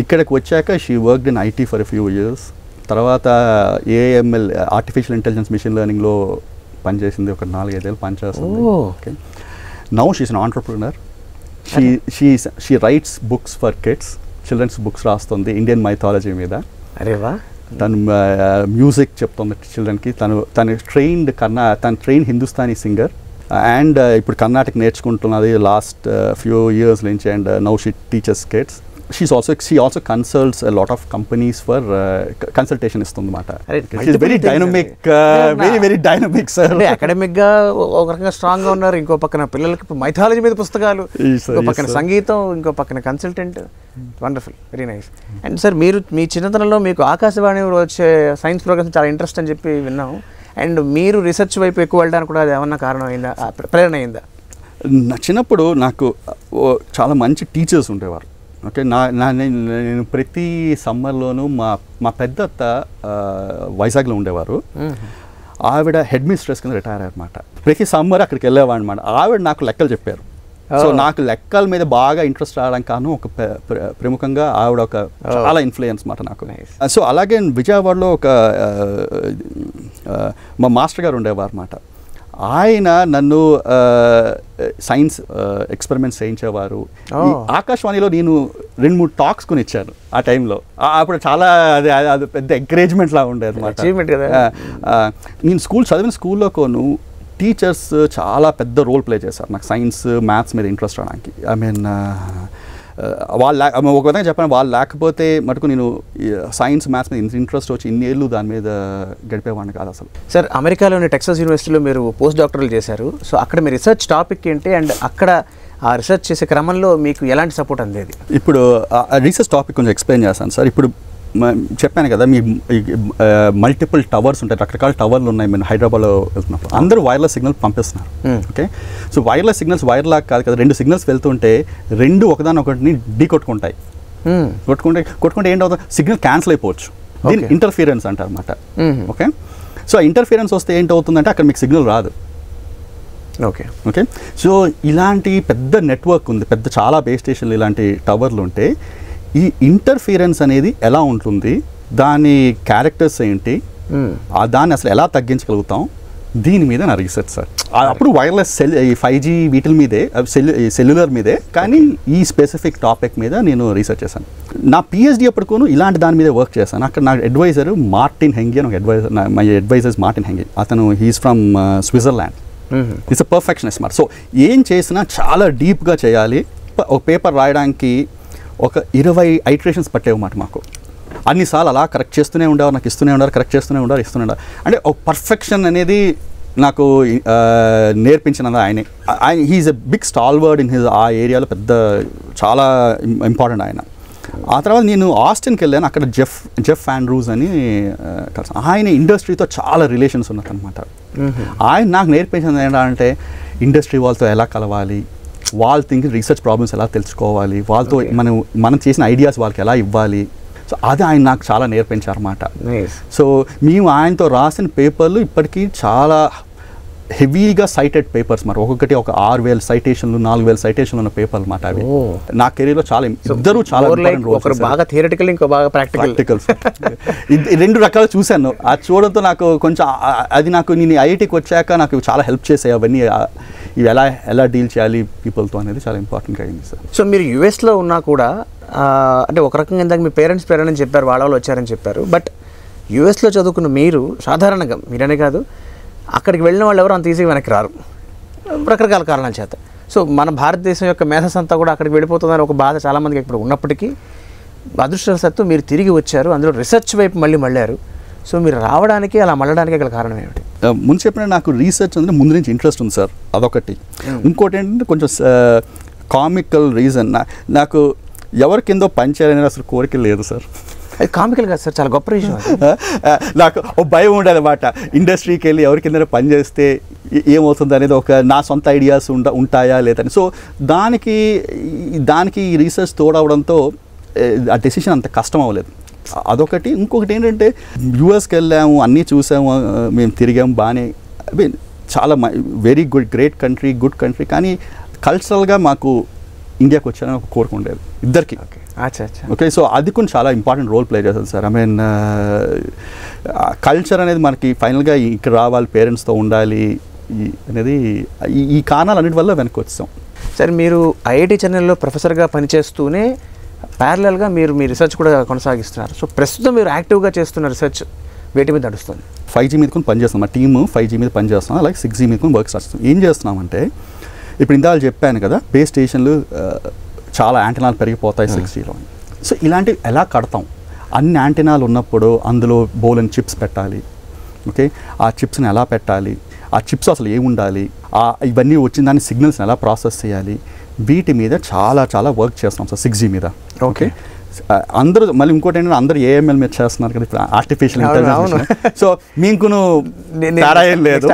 ఇక్కడికి వచ్చాక she worked in IT for a few years. తర్వాత ఏఎంఎల్ ఆర్టిఫిషియల్ ఇంటెలిజెన్స్ మిషన్ లెర్నింగ్లో పనిచేసింది. ఒక 4-5 years పనిచేస్తుంది. Okay, now she's an entrepreneur. She writes books for kids, children's books రాస్తుంది ఇండియన్ మైథాలజీ మీద. అరేవా, తను మ్యూజిక్ చెప్తుంది చిల్డ్రన్కి. తను ట్రైన్ హిందుస్థానీ సింగర్ అండ్ ఇప్పుడు కర్ణాటక నేర్చుకుంటున్నది లాస్ట్ ఫ్యూ years నుంచి. And now she teachers kids. she also consults a lot of companies for consultation ఇస్తుందన్నమాట. She's very dynamic, very dynamic sir. అంటే అకాడమిక్ గా ఒక రకంగా స్ట్రాంగ్ గా ఉన్నారు, ఇంకో పక్కన పిల్లలకి మైథాలజీ మీద పుస్తకాలు, ఇంకో పక్కన సంగీతం, ఇంకో పక్కన consultant. Wonderful, very nice. And sir, మీరు మీ చిన్నతనంలో మీకు ఆకాశవాణి వచ్చే సైన్స్ ప్రోగ్రామ్స్ చాలా ఇంట్రెస్ట్ అని చెప్పి విన్నాము. అండ్ మీరు రీసెర్చ్ వైపు ఎక్కువ వెళ్ళడానికి కూడా అది ఏమన్నా కారణం అయిందా, ప్రేరణ అయిందా? నా చిన్నప్పుడు నాకు చాలా మంచి టీచర్స్ ఉండేవారు. ఓకే, నేను ప్రతి సమ్మర్లోనూ మా పెద్దత్త వైజాగ్లో ఉండేవారు. ఆవిడ హెడ్ మిస్ట్రెస్ కింద రిటైర్ అయ్యారన్నమాట. ప్రతి సమ్మర్ అక్కడికి వెళ్ళేవాడు అనమాట. ఆవిడ నాకు లెక్కలు చెప్పారు. సో నాకు లెక్కల మీద బాగా ఇంట్రెస్ట్ రావడం కారణం ఒక ప్రముఖంగా ఆవిడ ఒక చాలా ఇన్ఫ్లుయెన్స్ మాట నాకు. సో అలాగే విజయవాడలో ఒక మా మాస్టర్ గారు ఉండేవారు అన్నమాట. ఆయన నన్ను సైన్స్ ఎక్స్పెరిమెంట్స్ చేయించేవారు. ఆకాశవాణిలో నేను 2-3 టాక్స్ కొని ఇచ్చాను ఆ టైంలో. అప్పుడు చాలా అది పెద్ద ఎంకరేజ్మెంట్ లా ఉండేది అనమాట. నేను చదివిన స్కూల్లో కొను టీచర్స్ చాలా పెద్ద రోల్ ప్లే చేశారు నాకు సైన్స్ మ్యాథ్స్ మీద ఇంట్రెస్ట్ రావడానికి. ఐ మీన్ ఒక విధంగా చెప్పాను, వాళ్ళు లేకపోతే మటుకు నేను సైన్స్ మ్యాథ్స్ మీద ఇంట్రెస్ట్ వచ్చి ఇన్నేళ్ళు దాని మీద గడిపేవాడిని కాదు అసలు. సార్, అమెరికాలోని టెక్సాస్ యూనివర్సిటీలో మీరు పోస్ట్ డాక్టరల్ చేశారు. సో అక్కడ మీ రీసెర్చ్ టాపిక్ ఏంటి, అండ్ అక్కడ ఆ రీసెర్చ్ చేసే క్రమంలో మీకు ఎలాంటి సపోర్ట్ అందేది? ఇప్పుడు రీసెర్చ్ టాపిక్ కొంచెం ఎక్స్ప్లెయిన్ చేస్తాను సార్. ఇప్పుడు చెప్పాను కదా, మీ మల్టిపుల్ టవర్స్ ఉంటాయి, రకరకాల టవర్లు ఉన్నాయి. మేము హైదరాబాద్లో వెళ్తున్నప్పుడు అందరూ వైర్లెస్ సిగ్నల్ పంపిస్తున్నారు. Okay, so wireless signals wire లాగా కాదు కదా, 2 సిగ్నల్స్ వెళ్తుంటే 2 ఒకదానొకటిని ఢీ కొట్టుకుంటాయి. కొట్టుకుంటే ఏంటవుతుంది, సిగ్నల్ క్యాన్సిల్ అయిపోవచ్చు. దీన్ని ఇంటర్ఫియరెన్స్ అంటారు అన్నమాట. ఓకే, సో ఇంటర్ఫిరెన్స్ వస్తే ఏంటవుతుందంటే అక్కడ మీకు సిగ్నల్ రాదు. ఓకే సో ఇలాంటి పెద్ద నెట్వర్క్ ఉంది, పెద్ద చాలా బేస్ స్టేషన్లు ఇలాంటి టవర్లు ఉంటే ఈ ఇంటర్ఫిరెన్స్ అనేది ఎలా ఉంటుంది, దాని క్యారెక్టర్స్ ఏంటి, దాన్ని అసలు ఎలా తగ్గించగలుగుతాం, దీని మీద నా రీసెర్చ్ సార్. అప్పుడు వైర్లెస్ 5G వీటిల మీదే, సెల్యులర్ మీదే, కానీ ఈ స్పెసిఫిక్ టాపిక్ మీద నేను రీసెర్చ్ చేశాను. నా పిహెచ్డి అప్పటికోను ఇలాంటి దాని మీద వర్క్ చేశాను. అక్కడ నా అడ్వైజర్ మార్టిన్ హెంగి అని ఒక అడ్వైజర్, మై అడ్వైజర్స్ మార్టిన్ హెంగి. అతను he's from Switzerland. It's a perfectionist మాట. సో ఏం చేసినా చాలా డీప్గా చేయాలి. ఒక పేపర్ రాయడానికి ఒక 20 ఐటరేషన్స్ పట్టేవన్నమాట మాకు. అన్నిసార్లు అలా కరెక్ట్ చేస్తూనే ఉండేవారు, నాకు ఇస్తూనే ఉండేవారు, కరెక్ట్ చేస్తూనే ఉండేవారు, ఇస్తూనే ఉండేవారు. అంటే ఒక పర్ఫెక్షన్ అనేది నాకు నేర్పించినది ఆయనే. He's a big stalwart in his, ఆ ఏరియాలో పెద్ద చాలా ఇంపార్టెంట్ ఆయన. ఆ తర్వాత నేను ఆస్టిన్కి వెళ్ళాను. అక్కడ జెఫ్ ఆండ్రూస్ అని ఆయన ఇండస్ట్రీతో చాలా రిలేషన్స్ ఉన్నది అనమాట. ఆయన నాకు నేర్పించింది ఏంటంటే ఇండస్ట్రీ వాళ్ళతో ఎలా కలవాలి, వాళ్ళ థింకింగ్ రీసెర్చ్ ప్రాబ్లమ్స్ ఎలా తెలుసుకోవాలి, వాళ్ళతో మనం చేసిన ఐడియాస్ వాళ్ళకి ఎలా ఇవ్వాలి. సో అది ఆయన నాకు చాలా నేర్పించారన్నమాట. సో మేము ఆయనతో రాసిన పేపర్లు ఇప్పటికీ చాలా హెవీగా సైటెడ్ పేపర్స్ మరి. ఒక్కొక్కటి ఒక 6,000 సైటేషన్లు 4,000 సైటేషన్లు ఉన్న పేపర్లు అన్నమాట అవి. నా కెరీర్లో చాలా ఇద్దరు చాలా బాగా థియరిటికల్, ఇంకో బాగా ప్రాక్టికల్. రెండు రకాలు చూశాను. అది చూడడంతో నాకు కొంచెం అది నాకు నేను ఐఐటీకి వచ్చాక నాకు చాలా హెల్ప్ చేసాయి అవన్నీ. ఇవి ఎలా డీల్ చేయాలి పీపుల్తో అనేది చాలా ఇంపార్టెంట్గా అయింది సార్. సో మీరు యూఎస్లో ఉన్నా కూడా అంటే ఒక రకంగా ఇందాక మీ పేరెంట్స్ ప్రేరణ చెప్పారు, వాళ్ళు వచ్చారని చెప్పారు. బట్ యూఎస్లో చదువుకున్న మీరు సాధారణంగా మీరనే కాదు, అక్కడికి వెళ్ళిన వాళ్ళు ఎవరు అంత ఈజీగా వెనక్కి రారు రకరకాల కారణాల చేత. సో మన భారతదేశం యొక్క మేధస్ అంతా కూడా అక్కడికి వెళ్ళిపోతుందని ఒక బాధ చాలామందికి ఇప్పుడు ఉన్నప్పటికీ అదృష్టవశాత్తు మీరు తిరిగి వచ్చారు, అందులో రీసెర్చ్ వైపు మళ్ళారు. సో మీరు రావడానికి అలా మళ్ళడానికి గల కారణం ఏమిటి? ముందు చెప్పిన నాకు రీసెర్చ్ అంటే ముందు నుంచి ఇంట్రెస్ట్ ఉంది సార్, అదొకటి. ఇంకోటి ఏంటంటే కొంచెం కామికల్ రీజన్, నాకు ఎవరి కిందో పనిచేయాలనేది అసలు కోరిక లేదు సార్. అది కామికల్ కాదు సార్, చాలా గొప్ప విషయం. నాకు ఒక భయం ఉండదు అన్నమాట. ఇండస్ట్రీకి వెళ్ళి ఎవరి కింద పని చేస్తే ఏమవుతుంది అనేది ఒక నా సొంత ఐడియాస్ ఉంటాయా లేదని. సో దానికి ఈ రీసెర్చ్ తోడవడంతో ఆ డెసిషన్ అంత కష్టం అవ్వలేదు. అదొకటి. ఇంకొకటి ఏంటంటే యూఎస్కి వెళ్ళాము, అన్నీ చూసాము, మేము తిరిగాము బాగానే. చాలా very great country, good country. కానీ కల్చరల్గా మాకు ఇండియాకి వచ్చారని ఒక కోరిక ఉండేది ఇద్దరికి. ఓకే సో అది కొంచెం చాలా ఇంపార్టెంట్ రోల్ ప్లే చేస్తుంది సార్. ఐ మీన్ కల్చర్ అనేది మనకి ఫైనల్గా ఇక్కడ రావాలి, పేరెంట్స్తో ఉండాలి అనేది ఈ కారణాలు అన్నిటి వల్ల వెనక్కి వచ్చాం. సార్ మీరు ఐఐటి చెన్నైలో ప్రొఫెసర్గా పనిచేస్తూనే ప్యారలల్గా మీరు మీ రీసెర్చ్ కూడా కొనసాగిస్తున్నారు. సో ప్రస్తుతం మీరు యాక్టివ్గా చేస్తున్న రీసెర్చ్ వేటి మీద నడుస్తుంది? 5G మీద కొన్ని పనిచేస్తాం. మా టీము 5G మీద పనిచేస్తున్నాం, అలాగే 6G మీద కొన్ని వర్క్ చేస్తాం. ఏం చేస్తున్నామంటే ఇప్పుడు ఇందాక చెప్పాను కదా, బేస్ స్టేషన్లు చాలా యాంటెనాలు పెరిగిపోతాయి 6Gలో. సో ఇలాంటివి ఎలా కడతాం? అన్ని యాంటెనాలు ఉన్నప్పుడు అందులో బోలెన్ చిప్స్ పెట్టాలి. ఓకే ఆ చిప్స్ని ఎలా పెట్టాలి, ఆ చిప్స్ అసలు ఏముండాలి, ఇవన్నీ వచ్చిన దాన్ని సిగ్నల్స్ని ఎలా ప్రాసెస్ చేయాలి, వీటి మీద చాలా వర్క్ చేస్తున్నాం సార్ 6G మీద. ఓకే అందరూ మళ్ళీ ఇంకోటి ఏంటంటే అందరూ AML మీద చేస్తున్నారు కదా ఇప్పుడు, ఆర్టిఫిషియల్ ఇంటెలిజెన్స్. సో మీకును తేడా ఏం లేదు.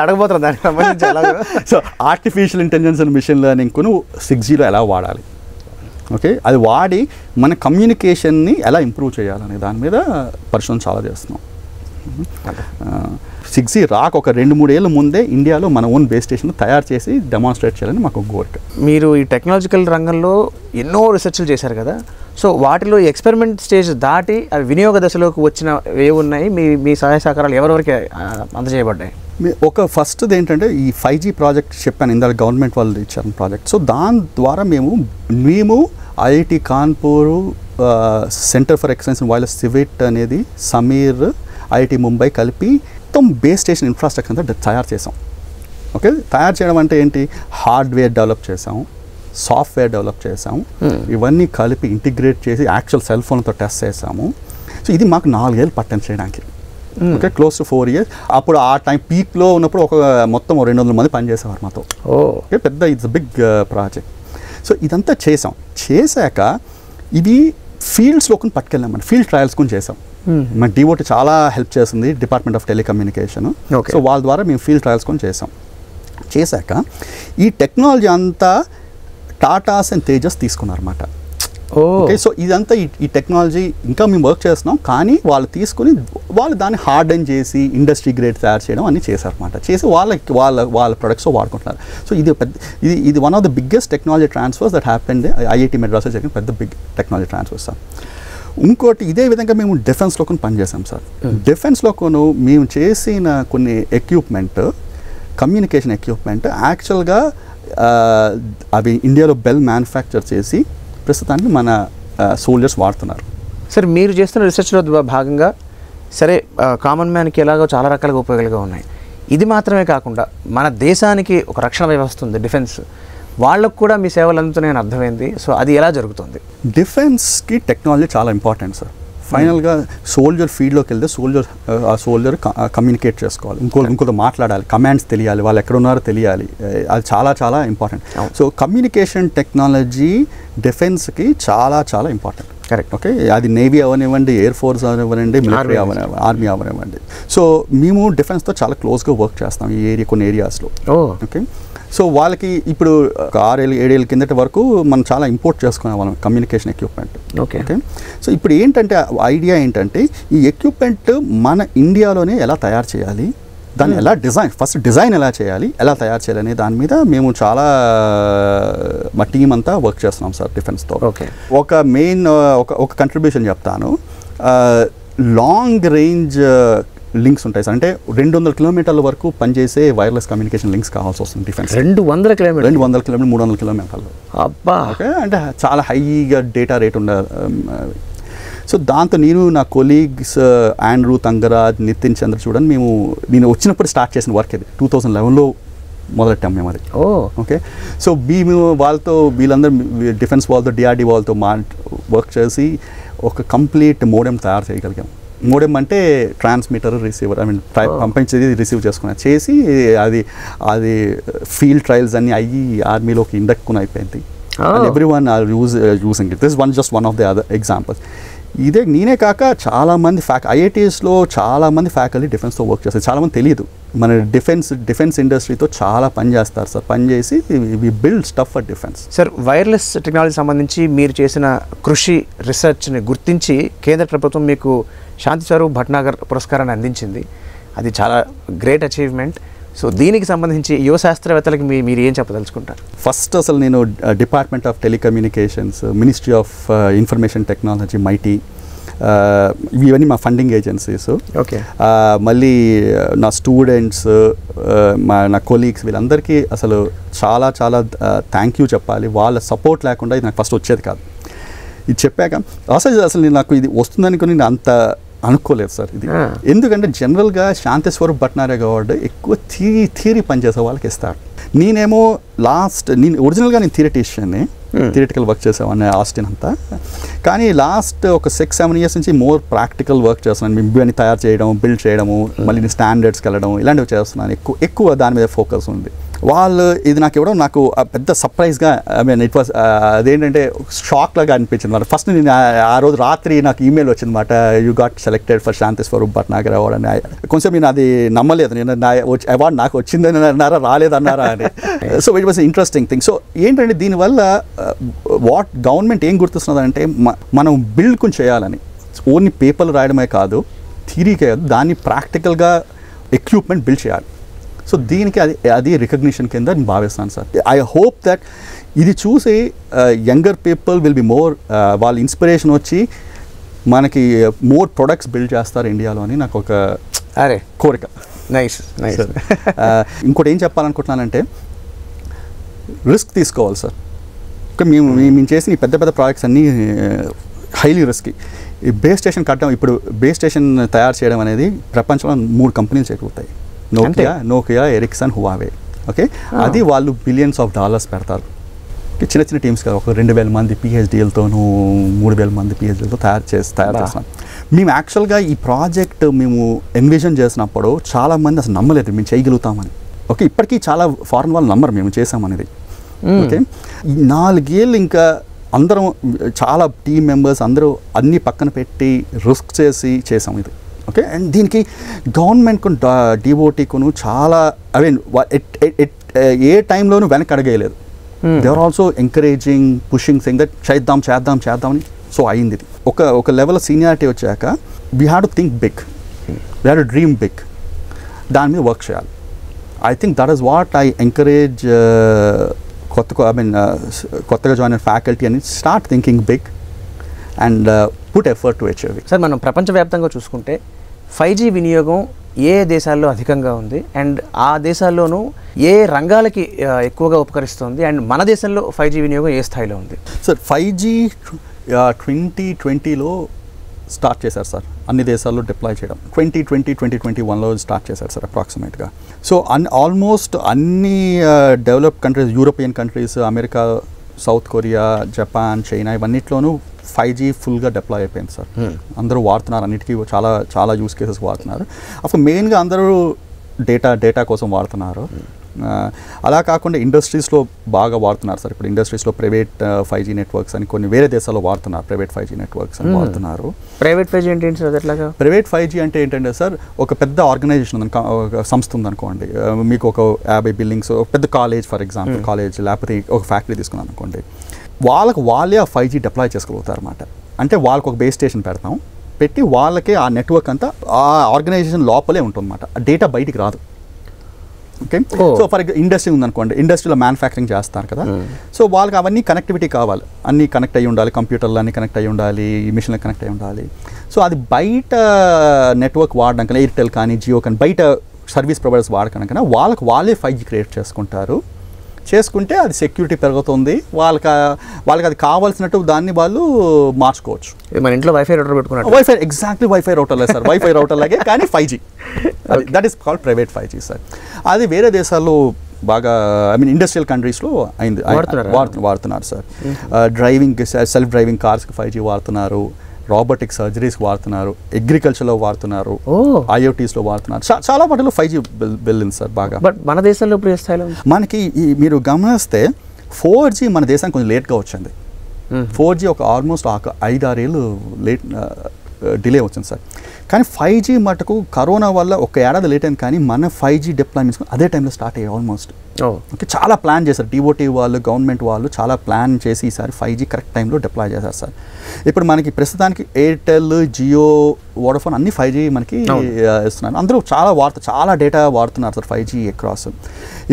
So artificial intelligence and machine లెర్నింగ్కును 6Gలో ఎలా వాడాలి, ఓకే అది వాడి మన కమ్యూనికేషన్ని ఎలా ఇంప్రూవ్ చేయాలనే దాని మీద పరిశోధన చాలా చేస్తున్నాం. 6G రాక ఒక 2-3 ఏళ్ళ ముందే ఇండియాలో మన ఓన్ బేస్ స్టేషన్ తయారు చేసి డెమాన్స్ట్రేట్ చేయాలని మాకు కోరిక. మీరు ఈ టెక్నాలజికల్ రంగంలో ఎన్నో రీసెర్చ్లు చేశారు కదా, సో వాటిలో ఎక్స్పెరిమెంట్ స్టేజ్ దాటి అవి వినియోగ దశలోకి వచ్చిన ఏవి ఉన్నాయి? మీ సహాయ సహకారాలు ఎవరెవరికి అందజేయబడ్డాయి? ఒక ఫస్ట్ది ఏంటంటే ఈ 5G ప్రాజెక్ట్ చెప్పాను ఇందాక, గవర్నమెంట్ వాళ్ళు ఇచ్చారు ప్రాజెక్ట్. సో దాని ద్వారా మేము IIT Kanpur, centre for excellence in wireless CEWiT అనేది, సమీర్, ఐఐటి ముంబై కలిపి మొత్తం బేస్ స్టేషన్ ఇన్ఫ్రాస్ట్రక్చర్ అంతా తయారు చేసాం. ఓకే తయారు చేయడం అంటే ఏంటి, హార్డ్వేర్ డెవలప్ చేసాము, సాఫ్ట్వేర్ డెవలప్ చేసాము, ఇవన్నీ కలిపి ఇంటిగ్రేట్ చేసి యాక్చువల్ సెల్ ఫోన్తో టెస్ట్ చేసాము. సో ఇది మాకు 4 ఏళ్ళు పట్టణం చేయడానికి. Okay close to 4 years. అప్పుడు ఆ టైం పీక్లో ఉన్నప్పుడు మొత్తం 200 మంది పనిచేసేవారు మాతో. ఓకే పెద్ద ఇట్స్ బిగ్ ప్రాజెక్ట్. సో ఇదంతా చేశాక ఇది ఫీల్డ్స్లో కొన్ని పట్టుకెళ్ళామండి, ఫీల్డ్ ట్రయల్స్ కొన్ని చేసాం. మన డివోటి చాలా హెల్ప్ చేస్తుంది, డిపార్ట్మెంట్ ఆఫ్ టెలికమ్యూనికేషన్. సో వాళ్ళ ద్వారా మేము ఫీల్డ్ ట్రయల్స్ కొన్ని చేశాక ఈ టెక్నాలజీ అంతా టాటాస్ అండ్ తేజస్ తీసుకున్నారన్నమాట. ఓకే, సో ఇదంతా ఈ టెక్నాలజీ ఇంకా మేము వర్క్ చేస్తున్నాం, కానీ వాళ్ళు తీసుకుని వాళ్ళు దాన్ని హార్డెన్ చేసి ఇండస్ట్రీ గ్రేడ్ తయారు చేయడం అన్ని చేశారన్నమాట. చేసి వాళ్ళ ప్రొడక్ట్స్ వాడుకుంటున్నారు. సో ఇది one of the biggest technology transfers that happened IIT మెడ్రాస్లో జరిగిన పెద్ద బిగ్ టెక్నాలజీ ట్రాన్స్ఫర్స్ సార్. ఇంకోటి ఇదే విధంగా మేము డిఫెన్స్లో కొన్ని పనిచేసాం సార్. డిఫెన్స్లో మేము చేసిన కొన్ని ఎక్విప్మెంట్, కమ్యూనికేషన్ ఎక్విప్మెంట్ యాక్చువల్గా అవి ఇండియాలో బెల్ మ్యానుఫ్యాక్చర్ చేసి ప్రస్తుతానికి మన సోల్జర్స్ వాడుతున్నారు. సరే, మీరు చేస్తున్న రీసెర్చ్లో భాగంగా సరే కామన్ మ్యాన్కి ఎలాగో చాలా రకాలుగా ఉపయోగాలుగా ఉన్నాయి. ఇది మాత్రమే కాకుండా మన దేశానికి ఒక రక్షణ వ్యవస్థ ఉంది, డిఫెన్స్, వాళ్ళకు కూడా మీ సేవలు అందుతున్నాయని అర్థమైంది. సో అది ఎలా జరుగుతుంది? డిఫెన్స్కి టెక్నాలజీ చాలా ఇంపార్టెంట్ సార్. ఫైనల్గా సోల్జర్ ఫీల్డ్లోకి వెళ్తే ఆ సోల్జర్ కమ్యూనికేట్ చేసుకోవాలి, ఇంకోతో మాట్లాడాలి, కమాండ్స్ తెలియాలి, వాళ్ళు ఎక్కడ ఉన్నారో తెలియాలి. అది చాలా చాలా ఇంపార్టెంట్. సో కమ్యూనికేషన్ టెక్నాలజీ డిఫెన్స్కి చాలా చాలా ఇంపార్టెంట్. కరెక్ట్. ఓకే, అది నేవీ అవనివ్వండి, ఎయిర్ ఫోర్స్ అవనివ్వండి, మిలిటరీ ఆర్మీ అవనివ్వండి. సో మేము డిఫెన్స్తో చాలా క్లోజ్గా వర్క్ చేస్తాం ఈ కొన్ని ఏరియాస్లో. ఓకే, సో వాళ్ళకి ఇప్పుడు 6-7 ఏళ్ళ కిందటి వరకు మనం చాలా ఇంపోర్ట్ చేసుకునే వాళ్ళం కమ్యూనికేషన్ ఎక్విప్మెంట్. ఓకే, సో ఇప్పుడు ఏంటంటే ఐడియా ఏంటంటే ఈ ఎక్విప్మెంట్ మన ఇండియాలోనే ఎలా తయారు చేయాలి, దాన్ని ఎలా ఫస్ట్ డిజైన్ ఎలా చేయాలి, ఎలా తయారు చేయాలి అనే దాని మీద మేము చాలా మా టీం అంతా వర్క్ చేస్తున్నాం సార్ డిఫెన్స్తో. ఓకే, ఒక మెయిన్ ఒక కంట్రిబ్యూషన్ చెప్తాను. లాంగ్ రేంజ్ లింక్స్ ఉంటాయి సార్, అంటే 200 కిలోమీటర్ల వరకు పనిచేసే వైర్లెస్ కమ్యూనికేషన్ లింక్స్ కావాల్సి వస్తుంది డిఫెన్స్. 200 కిలోమీటర్లు 300 కిలోమీటర్లు. అబ్బా. ఓకే, అంటే చాలా హైగా డేటా రేట్ ఉండాలి. సో దాంతో నేను నా కొలీగ్స్ ఆండ్రూ తంగరాజ్, నితిన్ చంద్రచూడన్ నేను వచ్చినప్పుడు స్టార్ట్ చేసిన వర్క్ ఇది 2011లో మొదలెట్టాం మేము అది. ఓకే, సో వీళ్ళందరూ డిఫెన్స్ వాళ్ళతో డిఆర్డీ వాళ్ళతో వర్క్ చేసి ఒక కంప్లీట్ మోడెం తయారు చేయగలిగాం. మోడెం అంటే ట్రాన్స్మిటర్, రిసీవర్, పంపించేది రిసీవ్ చేసి అది ఫీల్డ్ ట్రయల్స్ అన్నీ అయ్యి ఆర్మీలోకి ఇండక్ట్ అయిపోయింది. Everyone are using it. This just one of the other examples. ఇదే నేనే కాక చాలామంది ఐఐటీస్లో చాలామంది ఫ్యాకల్టీ డిఫెన్స్తో వర్క్ చేస్తారు. చాలామంది తెలియదు, మన డిఫెన్స్ ఇండస్ట్రీతో చాలా పని చేస్తారు సార్. పని చేసి we build stuff for defence. Sir, wireless technology సంబంధించి మీరు చేసిన కృషి, రీసెర్చ్ని గుర్తించి కేంద్ర ప్రభుత్వం మీకు శాంతి స్వరూప్ భట్నాగర్ పురస్కారాన్ని అందించింది. అది చాలా గ్రేట్ అచీవ్మెంట్. సో దీనికి సంబంధించి యువ శాస్త్రవేత్తలకి మీరు ఏం చెప్పదలుచుకుంటారు? ఫస్ట్ అసలు నేను department of telecommunications, ministry of information technology, mighty, ఇవన్నీ మా ఫండింగ్ ఏజెన్సీస్. ఓకే, మళ్ళీ నా స్టూడెంట్స్, నా కొలీగ్స్, వీళ్ళందరికీ అసలు చాలా చాలా థ్యాంక్ యూ చెప్పాలి. వాళ్ళ సపోర్ట్ లేకుండా ఇది నాకు ఫస్ట్ వచ్చేది కాదు. ఇది చెప్పాక అసలు నాకు ఇది వస్తుందని నేను అంత అనుకోలేదు సార్ ఇది. ఎందుకంటే జనరల్గా శాంతి స్వరూప్ భట్నాగర్ అవార్డు ఎక్కువ థియరీ పనిచేసే వాళ్ళకి ఇస్తారు. నేనేమో ఒరిజినల్గా నేను థియరిటిషియన్ని, థియరిటికల్ వర్క్ చేసేవాడిని ఆస్టిన్ అంతా. కానీ లాస్ట్ ఒక 6-7 ఇయర్స్ నుంచి మోర్ ప్రాక్టికల్ వర్క్ చేస్తున్నాను. ఇవన్నీ తయారు చేయడం, బిల్డ్ చేయడము, మళ్ళీ నేను స్టాండర్డ్స్కి వెళ్ళడం, ఇలాంటివి చేస్తున్నాను. ఎక్కువ దాని మీద ఫోకస్ ఉంది. వాళ్ళు ఇది నాకు ఇవ్వడం నాకు పెద్ద సర్ప్రైజ్గా, ఇట్ వాస్ అదేంటంటే షాక్ లాగా అనిపించింది మాట. ఫస్ట్ నేను ఆ రోజు రాత్రి నాకు ఈమెయిల్ వచ్చిందన్నమాట, you got selected for Shanti Swarup Bhatnagar award అని. కొంచెం నేను అది నమ్మలేదు, నేను అవార్డు నాకు వచ్చిందని అన్నారా రాలేదన్నారా అని. So it was interesting thing. So ఏంటంటే దీనివల్ల గవర్నమెంట్ ఏం గుర్తిస్తున్నదంటే మనం బిల్డ్ కొంచెం చేయాలని, ఓన్లీ పేపర్లు రాయడమే కాదు, థియరీకే కాదు, దాన్ని ప్రాక్టికల్గా ఎక్విప్మెంట్ బిల్డ్ చేయాలి. సో దీనికి అది రికగ్నిషన్ కింద నేను భావిస్తాను సార్. ఐ హోప్ దట్ ఇది చూసి younger people will be more, వాళ్ళ ఇన్స్పిరేషన్ వచ్చి మనకి మోర్ ప్రొడక్ట్స్ బిల్డ్ చేస్తారు ఇండియాలో అని నాకు ఒక కోరిక. Nice nice. ఇంకోటి ఏం చెప్పాలనుకుంటున్నానంటే రిస్క్ తీసుకోవాలి సార్. మేము చేసిన పెద్ద పెద్ద ప్రాజెక్ట్స్ అన్నీ హైలీ రిస్కీ. ఈ బేస్ స్టేషన్ కట్టడం, ఇప్పుడు బేస్ స్టేషన్ తయారు చేయడం అనేది ప్రపంచంలో 3 కంపెనీలు చేరుతాయి, నోకియా, ఎరిక్సన్, హువావే. ఓకే, అది వాళ్ళు బిలియన్స్ ఆఫ్ డాలర్స్ పెడతారు. చిన్న చిన్న టీమ్స్ కాదు, ఒక 2000 మంది పిహెచ్డీలతోనూ 3000 మంది పిహెచ్డీలతో తయారు చేస్తున్నాం. మేము యాక్చువల్గా ఈ ప్రాజెక్ట్ మేము ఎన్విజన్ చేసినప్పుడు చాలామంది అసలు నమ్మలేదు మేము చేయగలుగుతామని. ఓకే, ఇప్పటికీ చాలా ఫారెన్ వాళ్ళు నమ్మరు మేము చేసామనేది. ఓకే, 4 ఏళ్ళు ఇంకా అందరం చాలా టీమ్ మెంబర్స్ అందరూ అన్నీ పక్కన పెట్టి రిస్క్ చేసి చేసాం ఇది. ఓకే, అండ్ దీనికి గవర్నమెంట్ డిఓటీ చాలా ఏ టైంలోనూ వెనక్కి అడగలేదు. They are also encouraging pushing saying that చేద్దామని. సో అయింది ఇది. ఒక లెవెల్ సీనియారిటీ వచ్చాక we have to think big, we have to dream big, దాని మీద వర్క్ చేయాలి. I think that is what I encourage కొత్తగా జాయిన్ అయిన ఫ్యాకల్టీ అని start thinking big and put effort to achieve it. Sir మనం ప్రపంచవ్యాప్తంగా చూసుకుంటే 5G వినియోగం ఏ దేశాల్లో అధికంగా ఉంది అండ్ ఆ దేశాల్లోనూ ఏ రంగాలకి ఎక్కువగా ఉపకరిస్తుంది అండ్ మన దేశంలో 5G వినియోగం ఏ స్థాయిలో ఉంది? సార్ 5G 2020లో స్టార్ట్ చేశారు సార్, అన్ని దేశాల్లో డిప్లాయ్ చేయడం. 2021లో స్టార్ట్ చేశారు సార్ అప్రాక్సిమేట్గా. సో ఆల్మోస్ట్ అన్ని developed countries, European countries, America, South Korea, Japan, China ఇవన్నిట్లోనూ 5G ఫుల్గా డిప్లాయ్ అయిపోయింది సార్. అందరూ వాడుతున్నారు, అన్నిటికీ చాలా యూస్ కేసెస్ వాడుతున్నారు. అసలు మెయిన్గా అందరూ డేటా కోసం వాడుతున్నారు. అలా కాకుండా ఇండస్ట్రీస్లో బాగా వాడుతున్నారు సార్. ఇప్పుడు ఇండస్ట్రీస్లో ప్రైవేట్ 5G నెట్వర్క్స్ అని కొన్ని వేరే దేశాల్లో వాడుతున్నారు. ప్రైవేట్ 5G నెట్వర్క్స్ అని వాడుతున్నారు. ప్రైవేట్ 5G అంటే ఏంటి సార్? ఎట్లాగా ప్రైవేట్ 5G అంటే ఏంటంటే సార్, ఒక పెద్ద ఆర్గనైజేషన్ ఉంది, ఒక సంస్థ ఉందనుకోండి, మీకు ఒక 50 బిల్డింగ్స్, ఒక పెద్ద కాలేజ్ ఫర్ ఎగ్జాంపుల్, కాలేజ్ లేకపోతే ఒక ఫ్యాక్టరీ తీసుకున్నాను అనుకోండి, వాళ్ళే ఆ 5G డిప్లాయ్ చేసుకోగలుగుతారు అన్నమాట. అంటే వాళ్ళకి ఒక బేస్ స్టేషన్ పెట్టి వాళ్ళకే ఆ నెట్వర్క్ అంతా ఆ ఆర్గనైజేషన్ లోపలే ఉంటుంది అన్నమాట. డేటా బయటికి రాదు. ఓకే, సో ఫర్ ఇండస్ట్రీ ఉందనుకోండి, ఇండస్ట్రీలో మ్యానుఫ్యాక్చరింగ్ చేస్తారు కదా, సో వాళ్ళకి అవన్నీ కనెక్టివిటీ కావాలి, అన్నీ కనెక్ట్ అయ్యి ఉండాలి, కంప్యూటర్లు అన్నీ కనెక్ట్ అయ్యి ఉండాలి, మిషన్లు కనెక్ట్ అయ్యి ఉండాలి. సో అది బయట నెట్వర్క్ వాడడం కన్నా, ఎయిర్టెల్ కానీ జియో కానీ బయట సర్వీస్ ప్రొవైడర్స్ వాడడం కన్నా వాళ్ళే 5G క్రియేట్ చేసుకుంటే అది సెక్యూరిటీ పెరుగుతుంది. వాళ్ళకి అది కావాల్సినట్టు దాన్ని వాళ్ళు మార్చుకోవచ్చు. మన ఇంట్లో వైఫై రౌటర్ పెట్టుకున్నారు. ఎగ్జాక్ట్లీ వైఫై రౌటర్లే సార్, వైఫై రౌటర్ లాగే కానీ 5G. That is called private 5G sir. అది వేరే దేశాల్లో బాగా, ఐ మీన్ ఇండస్ట్రియల్ కంట్రీస్లో అయింది, వాడుతున్నారు సార్. డ్రైవింగ్, సెల్ఫ్ డ్రైవింగ్ కార్స్కి 5G వాడుతున్నారు, రోబోటిక్ సర్జరీస్కి వాడుతున్నారు, అగ్రికల్చర్లో వాడుతున్నారు, IoTస్లో వాడుతున్నారు. చాలా వాటిలో 5G వెళ్ళింది సార్ బాగా. బట్ మన దేశంలో ఇప్పుడు ఏ స్థాయిలో మనకి మీరు గమనిస్తే 4G మన దేశానికి కొంచెం లేట్గా వచ్చింది. 4G ఒక ఆల్మోస్ట్ 5-6 ఏళ్ళు డిలే వచ్చింది సార్. కానీ 5G మటుకు కరోనా వల్ల ఒక ఏడాది లేట్ అయింది, కానీ మన 5G డిప్లాయ్మెంట్స్ అదే టైంలో స్టార్ట్ అయ్యాయి ఆల్మోస్ట్. ఓకే, చాలా ప్లాన్ చేశారు, DOT వాళ్ళు, గవర్నమెంట్ వాళ్ళు చాలా ప్లాన్ చేసి ఈసారి 5G కరెక్ట్ టైంలో డిప్లాయ్ చేశారు సార్. ఇప్పుడు మనకి ప్రస్తుతానికి ఎయిర్టెల్, జియో, వోడాఫోన్ అన్ని 5G మనకి ఇస్తున్నారు. అందరూ చాలా డేటా వాడుతున్నారు సార్ 5G అక్రాస్.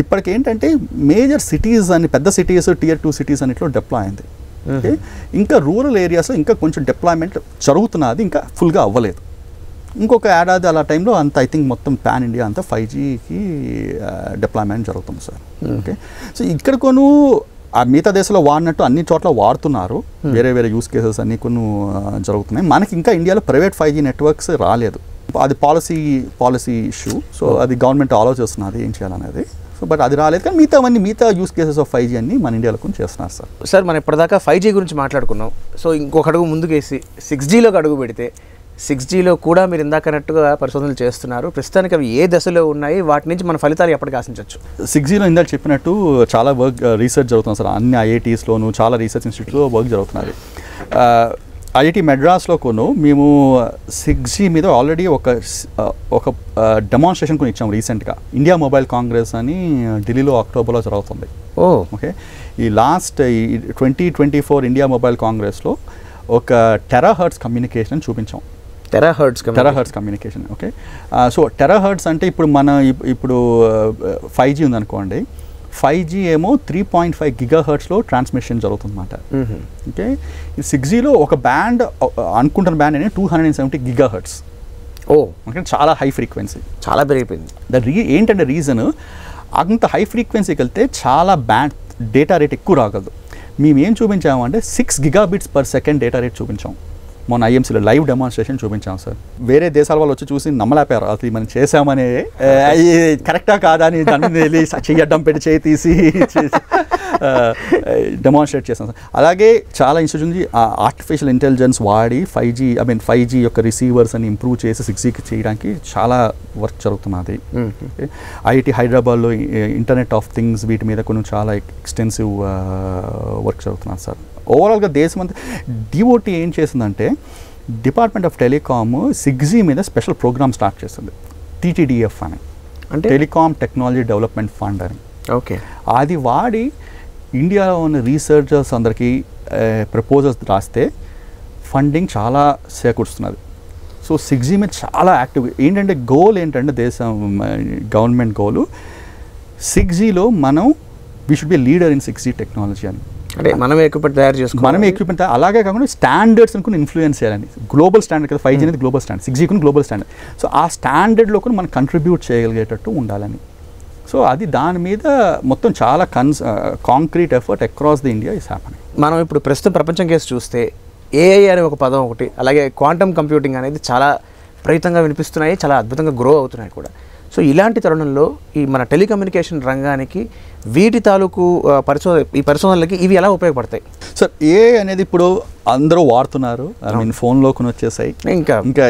ఇప్పటికి ఏంటంటే మేజర్ సిటీస్ అని, పెద్ద సిటీస్, Tier 2 సిటీస్ అన్నిట్లో డిప్లాయ్ అయింది. ఓకే, ఇంకా రూరల్ ఏరియాస్లో ఇంకా కొంచెం డిప్లాయ్మెంట్ జరుగుతున్నది, ఇంకా ఫుల్గా అవ్వలేదు. ఇంకొక ఏడాది అలా టైంలో అంత ఐ థింక్ మొత్తం పాన్ ఇండియా అంతా 5Gకి డిప్లాయ్మెంట్ జరుగుతుంది సార్. ఓకే, సో ఇక్కడ కొన్ని ఆ మిగతా దేశంలో వాడినట్టు అన్ని చోట్ల వాడుతున్నారు, వేరే యూస్ కేసెస్ అన్ని కొన్ని జరుగుతున్నాయి. మనకి ఇంకా ఇండియాలో ప్రైవేట్ 5G నెట్వర్క్స్ రాలేదు. అది పాలసీ ఇష్యూ. సో అది గవర్నమెంట్ ఆలోచిస్తున్నది ఏం చేయాలనేది. సో బట్ అది రాలేదు, కానీ మిగతా యూస్ కేసెస్ ఆఫ్ 5G అన్ని మన ఇండియాలో కొంచెం చేస్తున్నారు సార్. సార్ మనం ఇప్పటిదాకా 5G గురించి మాట్లాడుకున్నాం. సో ఇంకొక అడుగు ముందుకేసి 6Gలోకి అడుగు పెడితే, 6Gలో కూడా మీరు ఇందాకన్నట్టుగా పరిశోధనలు చేస్తున్నారు. ప్రస్తుతానికి అవి ఏ దశలో ఉన్నాయి, వాటి నుంచి మన ఫలితాలు ఎప్పటికి ఆశించవచ్చు? 6Gలో ఇందాక చెప్పినట్టు చాలా రీసెర్చ్ జరుగుతుంది సార్. అన్ని IITస్లోనూ చాలా రీసెర్చ్ ఇన్స్టిట్యూట్లో వర్క్ జరుగుతున్నది. IIT మెడ్రాస్లో కొను మేము 6G మీద ఆల్రెడీ ఒక డెమాన్స్ట్రేషన్ కొన్ని ఇచ్చాము రీసెంట్గా. ఇండియా మొబైల్ కాంగ్రెస్ అని ఢిల్లీలో అక్టోబర్లో జరుగుతుంది. ఓకే, ఈ లాస్ట్ 2024 ఇండియా మొబైల్ కాంగ్రెస్లో ఒక టెరాహర్ట్జ్ కమ్యూనికేషన్ చూపించాం. టెరాహర్ట్జ్ కమ్యూనికేషన్. ఓకే, సో టెరాహర్ట్జ్ అంటే ఇప్పుడు 5G ఉందనుకోండి, 5G ఏమో 3.5 GHz ట్రాన్స్మిషన్ జరుగుతుందన్నమాట. ఓకే, ఈ 6Gలో ఒక బ్యాండ్ అనుకుంటున్న బ్యాండ్ అనేది 270 GHz. ఓకే, చాలా హై ఫ్రీక్వెన్సీ, చాలా పెరిగిపోయింది. ఏంటంటే రీజన్, అంత హై ఫ్రీక్వెన్సీకి వెళ్తే చాలా డేటా రేట్ ఎక్కువ రాగలదు. మేము ఏం చూపించామంటే 6 Gbps డేటా రేట్ చూపించాం. మొన్న IMCలో లైవ్ డెమాన్స్ట్రేషన్ చూపించాం సార్. వేరే దేశాల వాళ్ళు వచ్చి చూసి నమ్మలేపారు, అసలు మనం చేసామనే, కరెక్టా కాదా అని దాన్ని వెళ్ళి చెయ్యడం పెట్టి చేయి తీసి డెమాన్స్ట్రేట్ చేస్తాం సార్. అలాగే చాలా ఇన్స్టిట్యూట్ నుంచి ఆర్టిఫిషియల్ ఇంటెలిజెన్స్ వాడి 5G యొక్క రిసీవర్స్ అని ఇంప్రూవ్ చేసి 6Gకి చేయడానికి చాలా వర్క్ జరుగుతున్నది. IIT హైదరాబాద్లో ఇంటర్నెట్ ఆఫ్ థింగ్స్ వీటి మీద కొన్ని చాలా ఎక్స్టెన్సివ్ వర్క్ జరుగుతున్నారు సార్. ఓవరాల్గా దేశం అంతా DOT ఏం చేసిందంటే, డిపార్ట్మెంట్ ఆఫ్ టెలికామ్ 6G మీద స్పెషల్ ప్రోగ్రామ్ స్టార్ట్ చేస్తుంది, TTDF అని, అంటే టెలికామ్ టెక్నాలజీ డెవలప్మెంట్ ఫండ్ అని. ఓకే, అది వాడి ఇండియాలో ఉన్న రీసెర్చర్స్ అందరికీ ప్రపోజల్స్ రాస్తే ఫండింగ్ చాలా చేకూరుస్తున్నది. సో 6G మీద చాలా యాక్టివ్. ఏంటంటే గోల్ ఏంటంటే దేశం గవర్నమెంట్ గోలు 6Gలో మనం we should be leader in 6G technology అని. అంటే మనమే ఎక్విప్మెంట్ తయారు చేసుకోవాలి, మనమే ఎక్విప్మెంట్. అలాగే కాకుండా స్టాండర్డ్స్ అనుకుని ఇన్ఫ్లుయెన్స్ చేయాలని. గ్లోబల్ స్టాండర్డ్ కదా 5G అనేది గ్లోబల్ స్టాండర్డ్, 6G కూడా గ్లోబల్ స్టాండర్డ్. సో ఆ స్టాండర్డ్లో కూడా మనం కంట్రిబ్యూట్ చేయగలిగేటట్టు ఉండాలని. సో అది దాని మీద మొత్తం చాలా concrete effort across the India is happening. మనం ఇప్పుడు ప్రస్తుతం ప్రపంచం కేసు చూస్తే ఏఐ అనే ఒక పదం ఒకటి, అలాగే క్వాంటమ్ కంప్యూటింగ్ అనేది చాలా ప్రయత్నంగా వినిపిస్తున్నాయి, చాలా అద్భుతంగా గ్రో అవుతున్నాయి కూడా. సో ఇలాంటి తరుణంలో ఈ మన టెలికమ్యూనికేషన్ రంగానికి వీటి తాలూకు ఈ పరిశోధనలకి ఇవి ఎలా ఉపయోగపడతాయి? సార్ ఏఐ అనేది ఇప్పుడు అందరూ వాడుతున్నారు. ఐ మీన్ ఫోన్లో కొన్ని వచ్చేసాయి. ఇంకా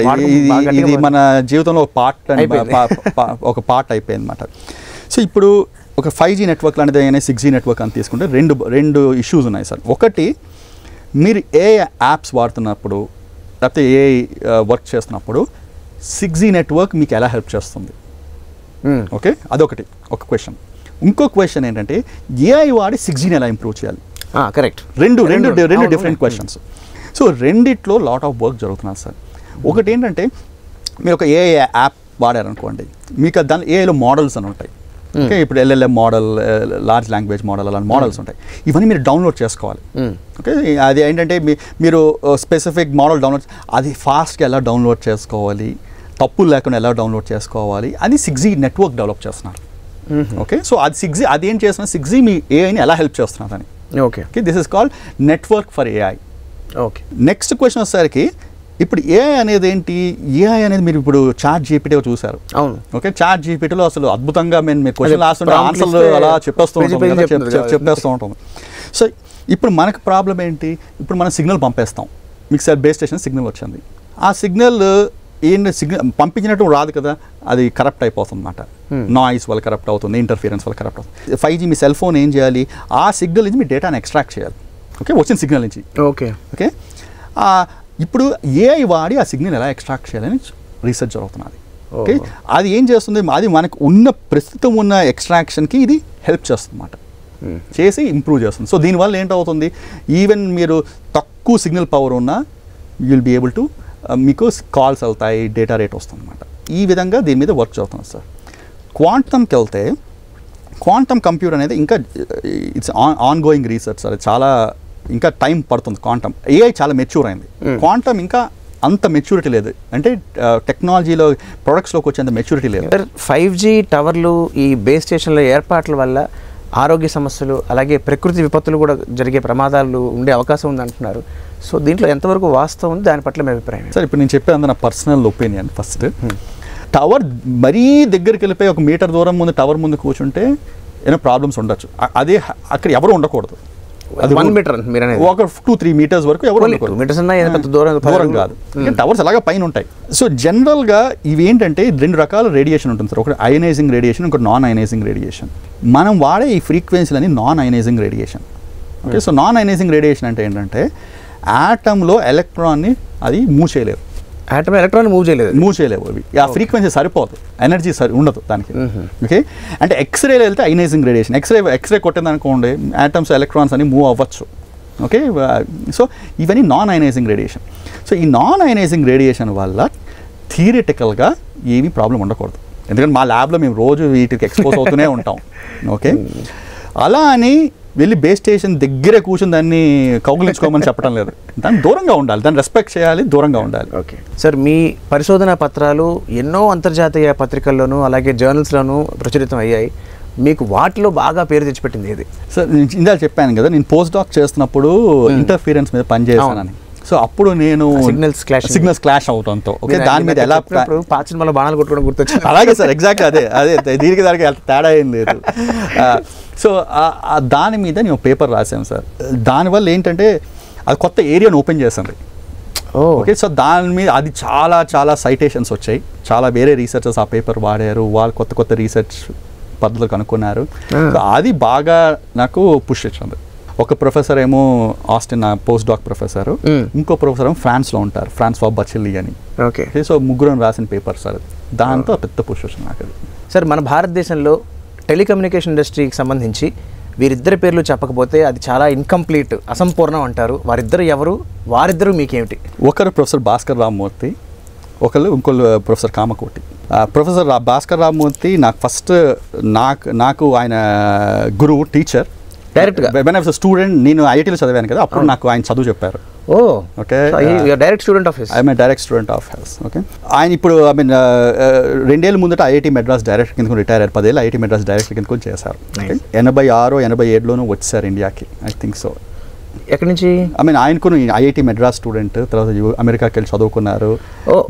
ఇది మన జీవితంలో ఒక పార్ట్ అయిపోయింది అనమాట. సో ఇప్పుడు ఒక 5G నెట్వర్క్ లాంటిది అయినా 6G నెట్వర్క్ అని తీసుకుంటే రెండు ఇష్యూస్ ఉన్నాయి సార్. ఒకటి, మీరు ఏఐ యాప్స్ వాడుతున్నప్పుడు లేకపోతే ఏఐ వర్క్ చేస్తున్నప్పుడు 6G నెట్వర్క్ మీకు ఎలా హెల్ప్ చేస్తుంది? ఓకే, అదొకటి ఒక క్వశ్చన్. ఇంకో క్వశ్చన్ ఏంటంటే ఏఐ వాడి 6Gని ఎలా ఇంప్రూవ్ చేయాలి? కరెక్ట్. రెండు డిఫరెంట్ క్వశ్చన్స్. సో రెండిట్లో లాట్ ఆఫ్ వర్క్ జరుగుతున్నారు సార్. ఒకటి ఏంటంటే మీరు ఒక ఏఐ యాప్ వాడారనుకోండి, మీకు దాని ఏఐలో మోడల్స్ అని ఉంటాయి. ఓకే, ఇప్పుడు LLM model, large language model అలాంటి మోడల్స్ ఉంటాయి. ఇవన్నీ మీరు డౌన్లోడ్ చేసుకోవాలి. ఓకే, అది ఏంటంటే మీరు స్పెసిఫిక్ మోడల్ డౌన్లోడ్, అది ఫాస్ట్గా ఎలా డౌన్లోడ్ చేసుకోవాలి, తప్పులు లేకుండా ఎలా డౌన్లోడ్ చేసుకోవాలి, అది 6G నెట్వర్క్ డెవలప్ చేస్తున్నారు. ఓకే, సో అది 6G అది ఏం చేస్తున్నారు, 6G మీ ఏఐని ఎలా హెల్ప్ చేస్తున్నారు అని. Okay, this is called network for AI. Okay, next question వచ్చేసరికి ఇప్పుడు ఏఐ అనేది ఏంటి? ఏఐ అనేది మీరు ఇప్పుడు చాట్ జీపీటీ చూసారు. అవును. ఓకే, చాట్ జీపీటీలో అసలు అద్భుతంగా మీరు క్వశ్చన్ రాస్తుంటే ఆన్సర్లు అలా చెప్పేస్తూ ఉంటాం. సో ఇప్పుడు మనకు ప్రాబ్లం ఏంటి? ఇప్పుడు మనం సిగ్నల్ పంపేస్తాం, మీకు సార్ బేస్ స్టేషన్ సిగ్నల్ వచ్చింది. ఆ సిగ్నల్ సిగ్నల్ పంపించినట్టు రాదు కదా, అది కరప్ట్ అయిపోతుంది అన్నమాట. నాయిస్ వల్ల కరప్ట్ అవుతుంది, ఇంటర్ఫిరెన్స్ వల్ల కరప్ట్ అవుతుంది. 5G మీ సెల్ ఫోన్ ఏం చేయాలి? ఆ సిగ్నల్ నుంచి మీ డేటాని ఎక్స్ట్రాక్ట్ చేయాలి. ఓకే, వచ్చిన సిగ్నల్ నుంచి. ఓకే, ఓకే, ఇప్పుడు ఏఐ వాడి ఆ సిగ్నల్ ఎలా ఎక్స్ట్రాక్ట్ చేయాలని రీసెర్చ్ జరుగుతున్నది. ఓకే, అది ఏం చేస్తుంది? అది మనకు ఉన్న ప్రస్తుతం ఉన్న ఎక్స్ట్రాక్షన్కి ఇది హెల్ప్ చేస్తుంది అన్నమాట, చేసి ఇంప్రూవ్ చేస్తుంది. సో దీనివల్ల ఏంటవుతుంది, ఈవెన్ మీరు తక్కువ సిగ్నల్ పవర్ ఉన్నా you will be able to మీకు కాల్స్ వెళ్తాయి, డేటా రేట్ వస్తుంది అనమాట. ఈ విధంగా దీని మీద వర్క్ చేస్తుంది సార్. క్వాంటమ్కి వెళ్తే క్వాంటమ్ కంప్యూటర్ అనేది ఇంకా it's on going research sir. చాలా ఇంకా టైం పడుతుంది. క్వాంటమ్ ఏఐ చాలా మెచ్యూర్ అయింది, క్వాంటమ్ ఇంకా అంత మెచ్యూరిటీ లేదు. అంటే టెక్నాలజీలో ప్రొడక్ట్స్లోకి వచ్చేంత మెచ్యూరిటీ లేదు. 5G టవర్లు, ఈ బేస్ స్టేషన్ల ఏర్పాట్ల వల్ల ఆరోగ్య సమస్యలు, అలాగే ప్రకృతి విపత్తులు కూడా జరిగే ప్రమాదాలు ఉండే అవకాశం ఉంది అంటున్నారు. సో దీంట్లో ఎంతవరకు వాస్తవం ఉంది, దాని పట్ల మీ అభిప్రాయం? సార్ ఇప్పుడు నేను చెప్పేది నా పర్సనల్ ఒపీనియన్. ఫస్ట్, టవర్ మరీ దగ్గరికి వెళ్ళిపోయి 1 మీటర్ దూరం ముందు టవర్ ముందు కూర్చుంటే ఏమైనా ప్రాబ్లమ్స్ ఉండొచ్చు. అదే అక్కడ ఎవరు ఉండకూడదు. అది 1 మీటర్ మీరు అనేది ఒక 2-3 మీటర్స్ వరకు ఎవరు ఉండకూడదు. దూరం కాదు, టవర్స్ అలాగా పైన ఉంటాయి. సో జనరల్గా ఇవి ఏంటంటే 2 రకాల రేడియేషన్ ఉంటుంది సార్. ఒకటి అయనైజింగ్ రేడియేషన్, ఇంకోటి నాన్ అయనైజింగ్ రేడియేషన్. మనం వాడే ఈ ఫ్రీక్వెన్సీలని non ionising radiation. Okay, so non ionising radiation అంటే ఏంటంటే ఆటంలో ఎలక్ట్రాన్ని అది మూవ్ చేయలేదు. ఆటమ్ ఎలక్ట్రాన్ మూవ్ చేయలేవు అవి. ఆ ఫ్రీక్వెన్సీ సరిపోదు, ఎనర్జీ ఉండదు దానికి. ఓకే, అంటే ఎక్స్రేలో వెళ్తే అయనైజింగ్ రేడియేషన్. ఎక్స్రే కొట్టింది అనుకోండి, ఆటమ్స్ ఎలక్ట్రాన్స్ అని మూవ్ అవ్వచ్చు. ఓకే, సో ఇవన్నీ నాన్ అయనైజింగ్ రేడియేషన్. సో ఈ నాన్ అయనైజింగ్ రేడియేషన్ వల్ల థియరిటికల్గా ఏమీ ప్రాబ్లం ఉండకూడదు. ఎందుకంటే మా ల్యాబ్లో మేము రోజు వీటికి ఎక్స్పోజ్ అవుతూనే ఉంటాం. ఓకే, అలా అని వెళ్ళి బేస్ స్టేషన్ దగ్గరే కూర్చొని దాన్ని కౌగులించుకోమని చెప్పడం లేదు. దాన్ని దూరంగా ఉండాలి, దాన్ని రెస్పెక్ట్ చేయాలి, దూరంగా ఉండాలి. ఓకే సార్, మీ పరిశోధనా పత్రాలు ఎన్నో అంతర్జాతీయ పత్రికల్లోనూ అలాగే జర్నల్స్లోనూ ప్రచురితం అయ్యాయి. మీకు వాటిలో బాగా పేరు తెచ్చిపెట్టింది ఏది? సార్ నేను ఇందాక చెప్పాను కదా, నేను పోస్ట్ డాక్ చేస్తున్నప్పుడు ఇంటర్ఫీరెన్స్ మీద పనిచేస్తానని. సో అప్పుడు నేను సిగ్నల్స్ క్లాష్ అవడంతో ఓకే, దాని మీద ఎలా పాత సినిమాలో బాణాలు కొట్టుకోవడం గుర్తొచ్చింది. అలాగే సార్, ఎగ్జాక్ట్లీ అదే దీనికి దానికి తేడా ఏం లేదు. సో దాని మీద నేను పేపర్ రాశాను సార్. దానివల్ల ఏంటంటే అది కొత్త ఏరియాను ఓపెన్ చేసింది. ఓకే, సో దాని మీద అది చాలా సైటేషన్స్ వచ్చాయి. చాలా వేరే రీసెర్చర్స్ ఆ పేపర్ వాడారు, వాళ్ళు కొత్త రీసెర్చ్ పద్ధతులు కనుక్కున్నారు. సో అది బాగా నాకు పుష్ ఇచ్చింది. ఒక ప్రొఫెసర్ ఏమో ఆస్టిన్ పోస్ట్ డాక్ ప్రొఫెసర్, ఇంకో ప్రొఫెసర్ ఏమో ఫ్రాన్స్లో ఉంటారు, ఫ్రాన్స్వా బచెల్లీ అని. ఓకే, సో ముగ్గురు రాసిన పేపర్ సార్. దాంతో పెద్ద పుష్ వచ్చింది నాకు. సార్ మన భారతదేశంలో టెలికమ్యూనికేషన్ ఇండస్ట్రీకి సంబంధించి వీరిద్దరి పేర్లు చెప్పకపోతే అది చాలా ఇన్కంప్లీట్, అసంపూర్ణం అంటారు. వారిద్దరు ఎవరు, వారిద్దరూ మీకేమిటి? ఒకరు ప్రొఫెసర్ భాస్కర్ రామ్మూర్తి, ఇంకోళ్ళు ప్రొఫెసర్ కామకోటి. ప్రొఫెసర్ భాస్కర్ రామ్మూర్తి నాకు ఆయన గురువు, టీచర్ డైరెక్ట్గా. వెన్ ఐ వాస్ స్టూడెంట్, నేను ఐఐటీలో చదివాను కదా, అప్పుడు నాకు ఆయన చదువు చెప్పారు. Okay, direct student of his. I'm direct student of his. Okay, ఆయన ఇప్పుడు 2 ఏళ్ళ ముందట ఐఐటీ మెడ్రాస్ డైరెక్టర్ కింద రిటైర్ అయ్యారు. 10 ఏళ్ళు ఐఐటీ మెడ్రాస్ డైరెక్టర్ కింద చేశారు. 86, 87లోనూ వచ్చారు ఇండియాకి, ఐ థింక్ సో. ఎక్కడి నుంచి? ఆయనకు ఐఐటీ మెడ్రాస్ స్టూడెంట్, తర్వాత అమెరికాకి వెళ్ళి చదువుకున్నారు,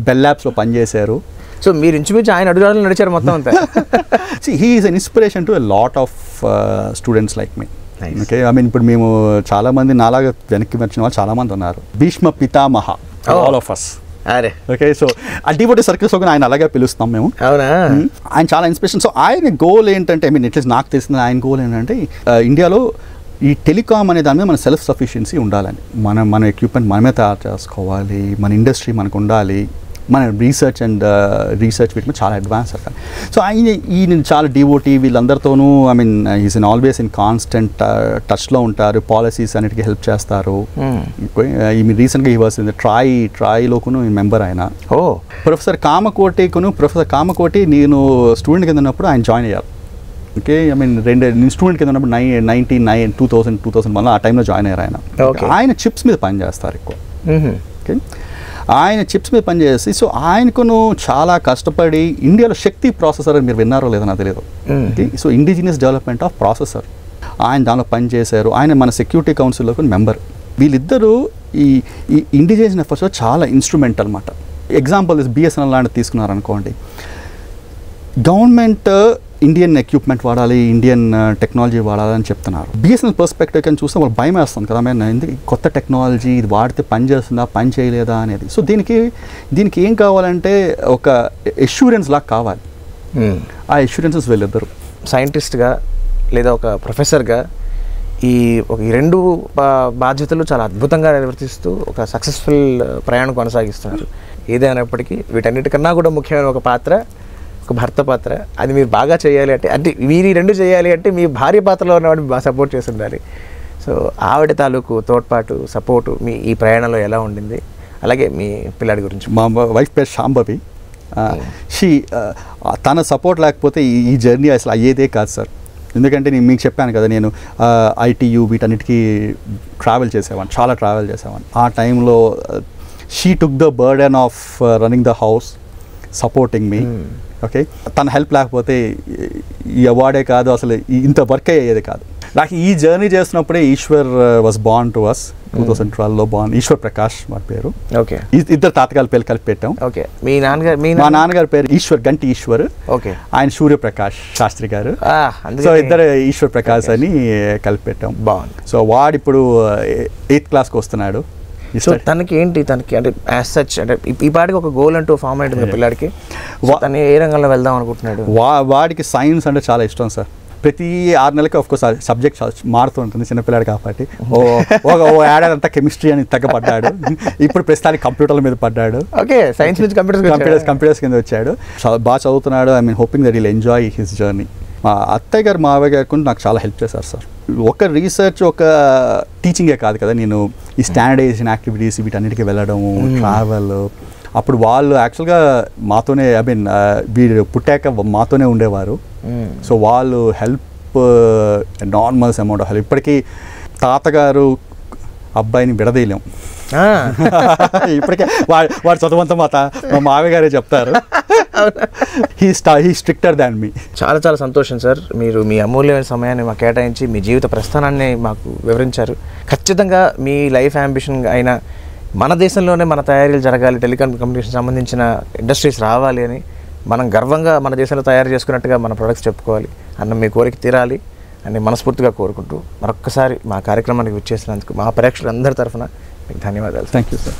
బెల్ ల్యాబ్స్లో పనిచేశారు. సో మీరు ఇంచుమించు ఆయన అడుగుదారులు నడిచారు మొత్తం అంతా. He is an inspiration to a lot of students like me. Okay, ఇప్పుడు మేము చాలా మంది నాలాగా వెనక్కి వచ్చిన వాళ్ళు చాలా మంది ఉన్నారు. Bhishma Pitamaha all of us. Okay, so ఆ డివోటీ సర్కిల్స్ లో ఆయన అలాగే పిలుస్తాం మేము. అవునా? ఆయన చాలా ఇన్స్పిరేషన్. సో ఆయన గోల్ ఏంటంటే, ఎట్లీస్ట్ నాకు తెలిసిన ఆయన గోల్ ఏంటంటే, ఇండియాలో ఈ టెలికామ్ అనే దాని మీద మన సెల్ఫ్ సఫిషియన్సీ ఉండాలని, మన ఎక్విప్మెంట్ మనమే తయారు చేసుకోవాలి, మన ఇండస్ట్రీ మనకు ఉండాలి, మన రీసెర్చ్ వీటి మీద చాలా అడ్వాన్స్ అవ్వాలి. సో ఈయన చాలా డివోటీ, వీళ్ళందరితోనూ ఈజ్ ఆల్వేస్ ఇన్ కాన్స్టెంట్ టచ్లో ఉంటారు, పాలసీస్ అన్నిటికీ హెల్ప్ చేస్తారు. ఈ రీసెంట్గా ఈ వాస్ ట్రాయ్లోకును మెంబర్ ఆయన. ప్రొఫెసర్ కామకోటి నేను స్టూడెంట్ కింద ఉన్నప్పుడు ఆయన జాయిన్ అయ్యారు. ఓకే, నేను స్టూడెంట్ కింద ఉన్నప్పుడు 2001 ఆ టైంలో జాయిన్ అయ్యారు ఆయన. ఆయన చిప్స్ మీద పనిచేస్తారు ఎక్కువ. ఓకే, ఆయన చిప్స్ మీద పనిచేసి, సో ఆయనకును చాలా కష్టపడి ఇండియాలో శక్తి ప్రాసెసర్ అని మీరు విన్నారో లేదో నాకు తెలియదు. Okay, so indigenous development of processor ఆయన దానిలో పనిచేశారు. ఆయన మన సెక్యూరిటీ కౌన్సిల్లో మెంబర్. వీళ్ళిద్దరూ ఈ ఇండిజినియస్ ఎఫర్ట్స్లో చాలా ఇన్స్ట్రుమెంట్ అనమాట. ఎగ్జాంపుల్ బిఎస్ఎన్ఎల్ లాంటిది తీసుకున్నారనుకోండి, గవర్నమెంట్ ఇండియన్ ఎక్విప్మెంట్ వాడాలి, ఇండియన్ టెక్నాలజీ వాడాలని చెప్తున్నారు. బిఎస్ఎన్ఎల్ పర్స్పెక్టివ్ కానీ చూస్తే వాళ్ళు భయం వేస్తుంది కదా, ఎందుకు కొత్త టెక్నాలజీ, ఇది వాడితే పని చేస్తుందా, పని చేయలేదా అనేది. సో దీనికి ఏం కావాలంటే ఒక ఎష్యూరెన్స్ లాగా కావాలి. ఆ ఎష్యూరెన్సెస్ వీళ్ళిద్దరు సైంటిస్ట్గా లేదా ఒక ప్రొఫెసర్గా ఈ రెండు బాధ్యతలు చాలా అద్భుతంగా నిర్వర్తిస్తూ ఒక సక్సెస్ఫుల్ ప్రయాణం కొనసాగిస్తున్నారు. ఏదైనప్పటికీ వీటన్నిటికన్నా కూడా ముఖ్యమైన ఒక పాత్ర, ఒక భర్త పాత్ర. అది మీరు బాగా చేయాలి అంటే మీరు 2 చేయాలి అంటే మీ భార్య పాత్రలో ఉన్నవాడిని బాగా సపోర్ట్ చేసి ఉండాలి. సో ఆవిడ తాలూకు తోడ్పాటు, సపోర్టు మీ ఈ ప్రయాణంలో ఎలా ఉండింది? అలాగే మీ పిల్లాడి గురించి. మా వైఫ్ పేరు శాంభవి. తన సపోర్ట్ లేకపోతే ఈ జర్నీ అసలు అయ్యేదే కాదు సార్. ఎందుకంటే నేను మీకు చెప్పాను కదా, నేను ఐటీయూ వీటన్నిటికీ చాలా ట్రావెల్ చేసేవాడిని. ఆ టైంలో she took the burden of running the house, supporting me. Okay, తన హెల్ప్ లేకపోతే ఈ అవార్డే కాదు, అసలు ఇంత వర్క్ అయ్యేది కాదు. నాకు ఈ జర్నీ చేస్తున్నప్పుడే Eshwar was born to us. 2012లో బార్న్ ఈశ్వర్ ప్రకాష్ వాడి పేరు. ఓకే, ఇద్దరు తాతగారి పేరు కలిపి పెట్టాం. ఓకే, మా నాన్నగారి పేరు ఈశ్వర్, గంటి ఈశ్వర్. ఓకే, ఆయన సూర్యప్రకాష్ శాస్త్రి గారు. సో ఇద్దరు ఈశ్వర్ ప్రకాష్ అని కలిపి పెట్టాం. బాగుంది. సో వాడు ఇప్పుడు 8th క్లాస్కి వస్తున్నాడు. సో తనకి అంటే యాజ్ సచ్ అంటే ఈ పాటికి ఒక గోల్ అంటూ ఫామ్ అయింది పిల్లాడికి. తను ఏ రంగంలో వెళ్దాం అనుకుంటున్నాడు? వాడికి సైన్స్ అంటే చాలా ఇష్టం సార్. ప్రతి 6 నెలలకి ఆఫ్కోర్స్ సబ్జెక్ట్ మారుతూ ఉంటుంది చిన్నపిల్లాడు కాబట్టి. ఏడాది అంతా కెమిస్ట్రీ అని తగ్గపడ్డాడు. ఇప్పుడు ప్రస్తుతానికి కంప్యూటర్ల మీద పడ్డాడు. ఓకే, సైన్స్ నుంచి కంప్యూటర్స్ కింద వచ్చాడు. బాగా చదువుతున్నాడు. Hoping that heal enjoy his journey. మా అత్తయ్య గారు, మావయ్య గారు నాకు చాలా హెల్ప్ చేశారు సార్. ఒక రీసెర్చ్, ఒక టీచింగే కాదు కదా, నేను ఈ స్టాండర్డైజేషన్ యాక్టివిటీస్ వీటన్నిటికీ వెళ్ళడము, ట్రావెల్. అప్పుడు వాళ్ళు యాక్చువల్గా మాతోనే వీడు పుట్టాక మాతోనే ఉండేవారు. సో వాళ్ళు help, normals amount of help. ఇప్పటికీ తాతగారు అబ్బాయిని విడదీయలేం. ఇప్పటికే వాడు చదువంతా మా మావయ్య గారే చెప్తారు. హీ స్ట్రిక్టర్ దాన్ మీ. చాలా సంతోషం సార్, మీరు మీ అమూల్యమైన సమయాన్ని మాకు కేటాయించి మీ జీవిత ప్రస్థానాన్ని మాకు వివరించారు. ఖచ్చితంగా మీ లైఫ్ అంబిషన్ అయిన మన దేశంలోనే మన తయారీలు జరగాలి, టెలికమ్యూనికేషన్ సంబంధించిన ఇండస్ట్రీస్ రావాలి అని మనం గర్వంగా మన దేశంలో తయారు చేసుకున్నట్టుగా మన ప్రొడక్ట్స్ చెప్పుకోవాలి అన్న మీ కోరిక తీరాలి అని మనస్ఫూర్తిగా కోరుకుంటూ మరొక్కసారి మా కార్యక్రమానికి విచ్చేసినందుకు మా ప్రేక్షకులందరి తరఫున మీకు ధన్యవాదాలు. Thank you sir.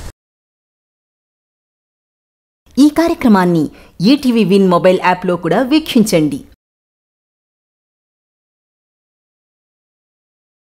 ఈ కార్యక్రమాన్ని ఈటీవీ విన్ మొబైల్ యాప్లో కూడా వీక్షించండి.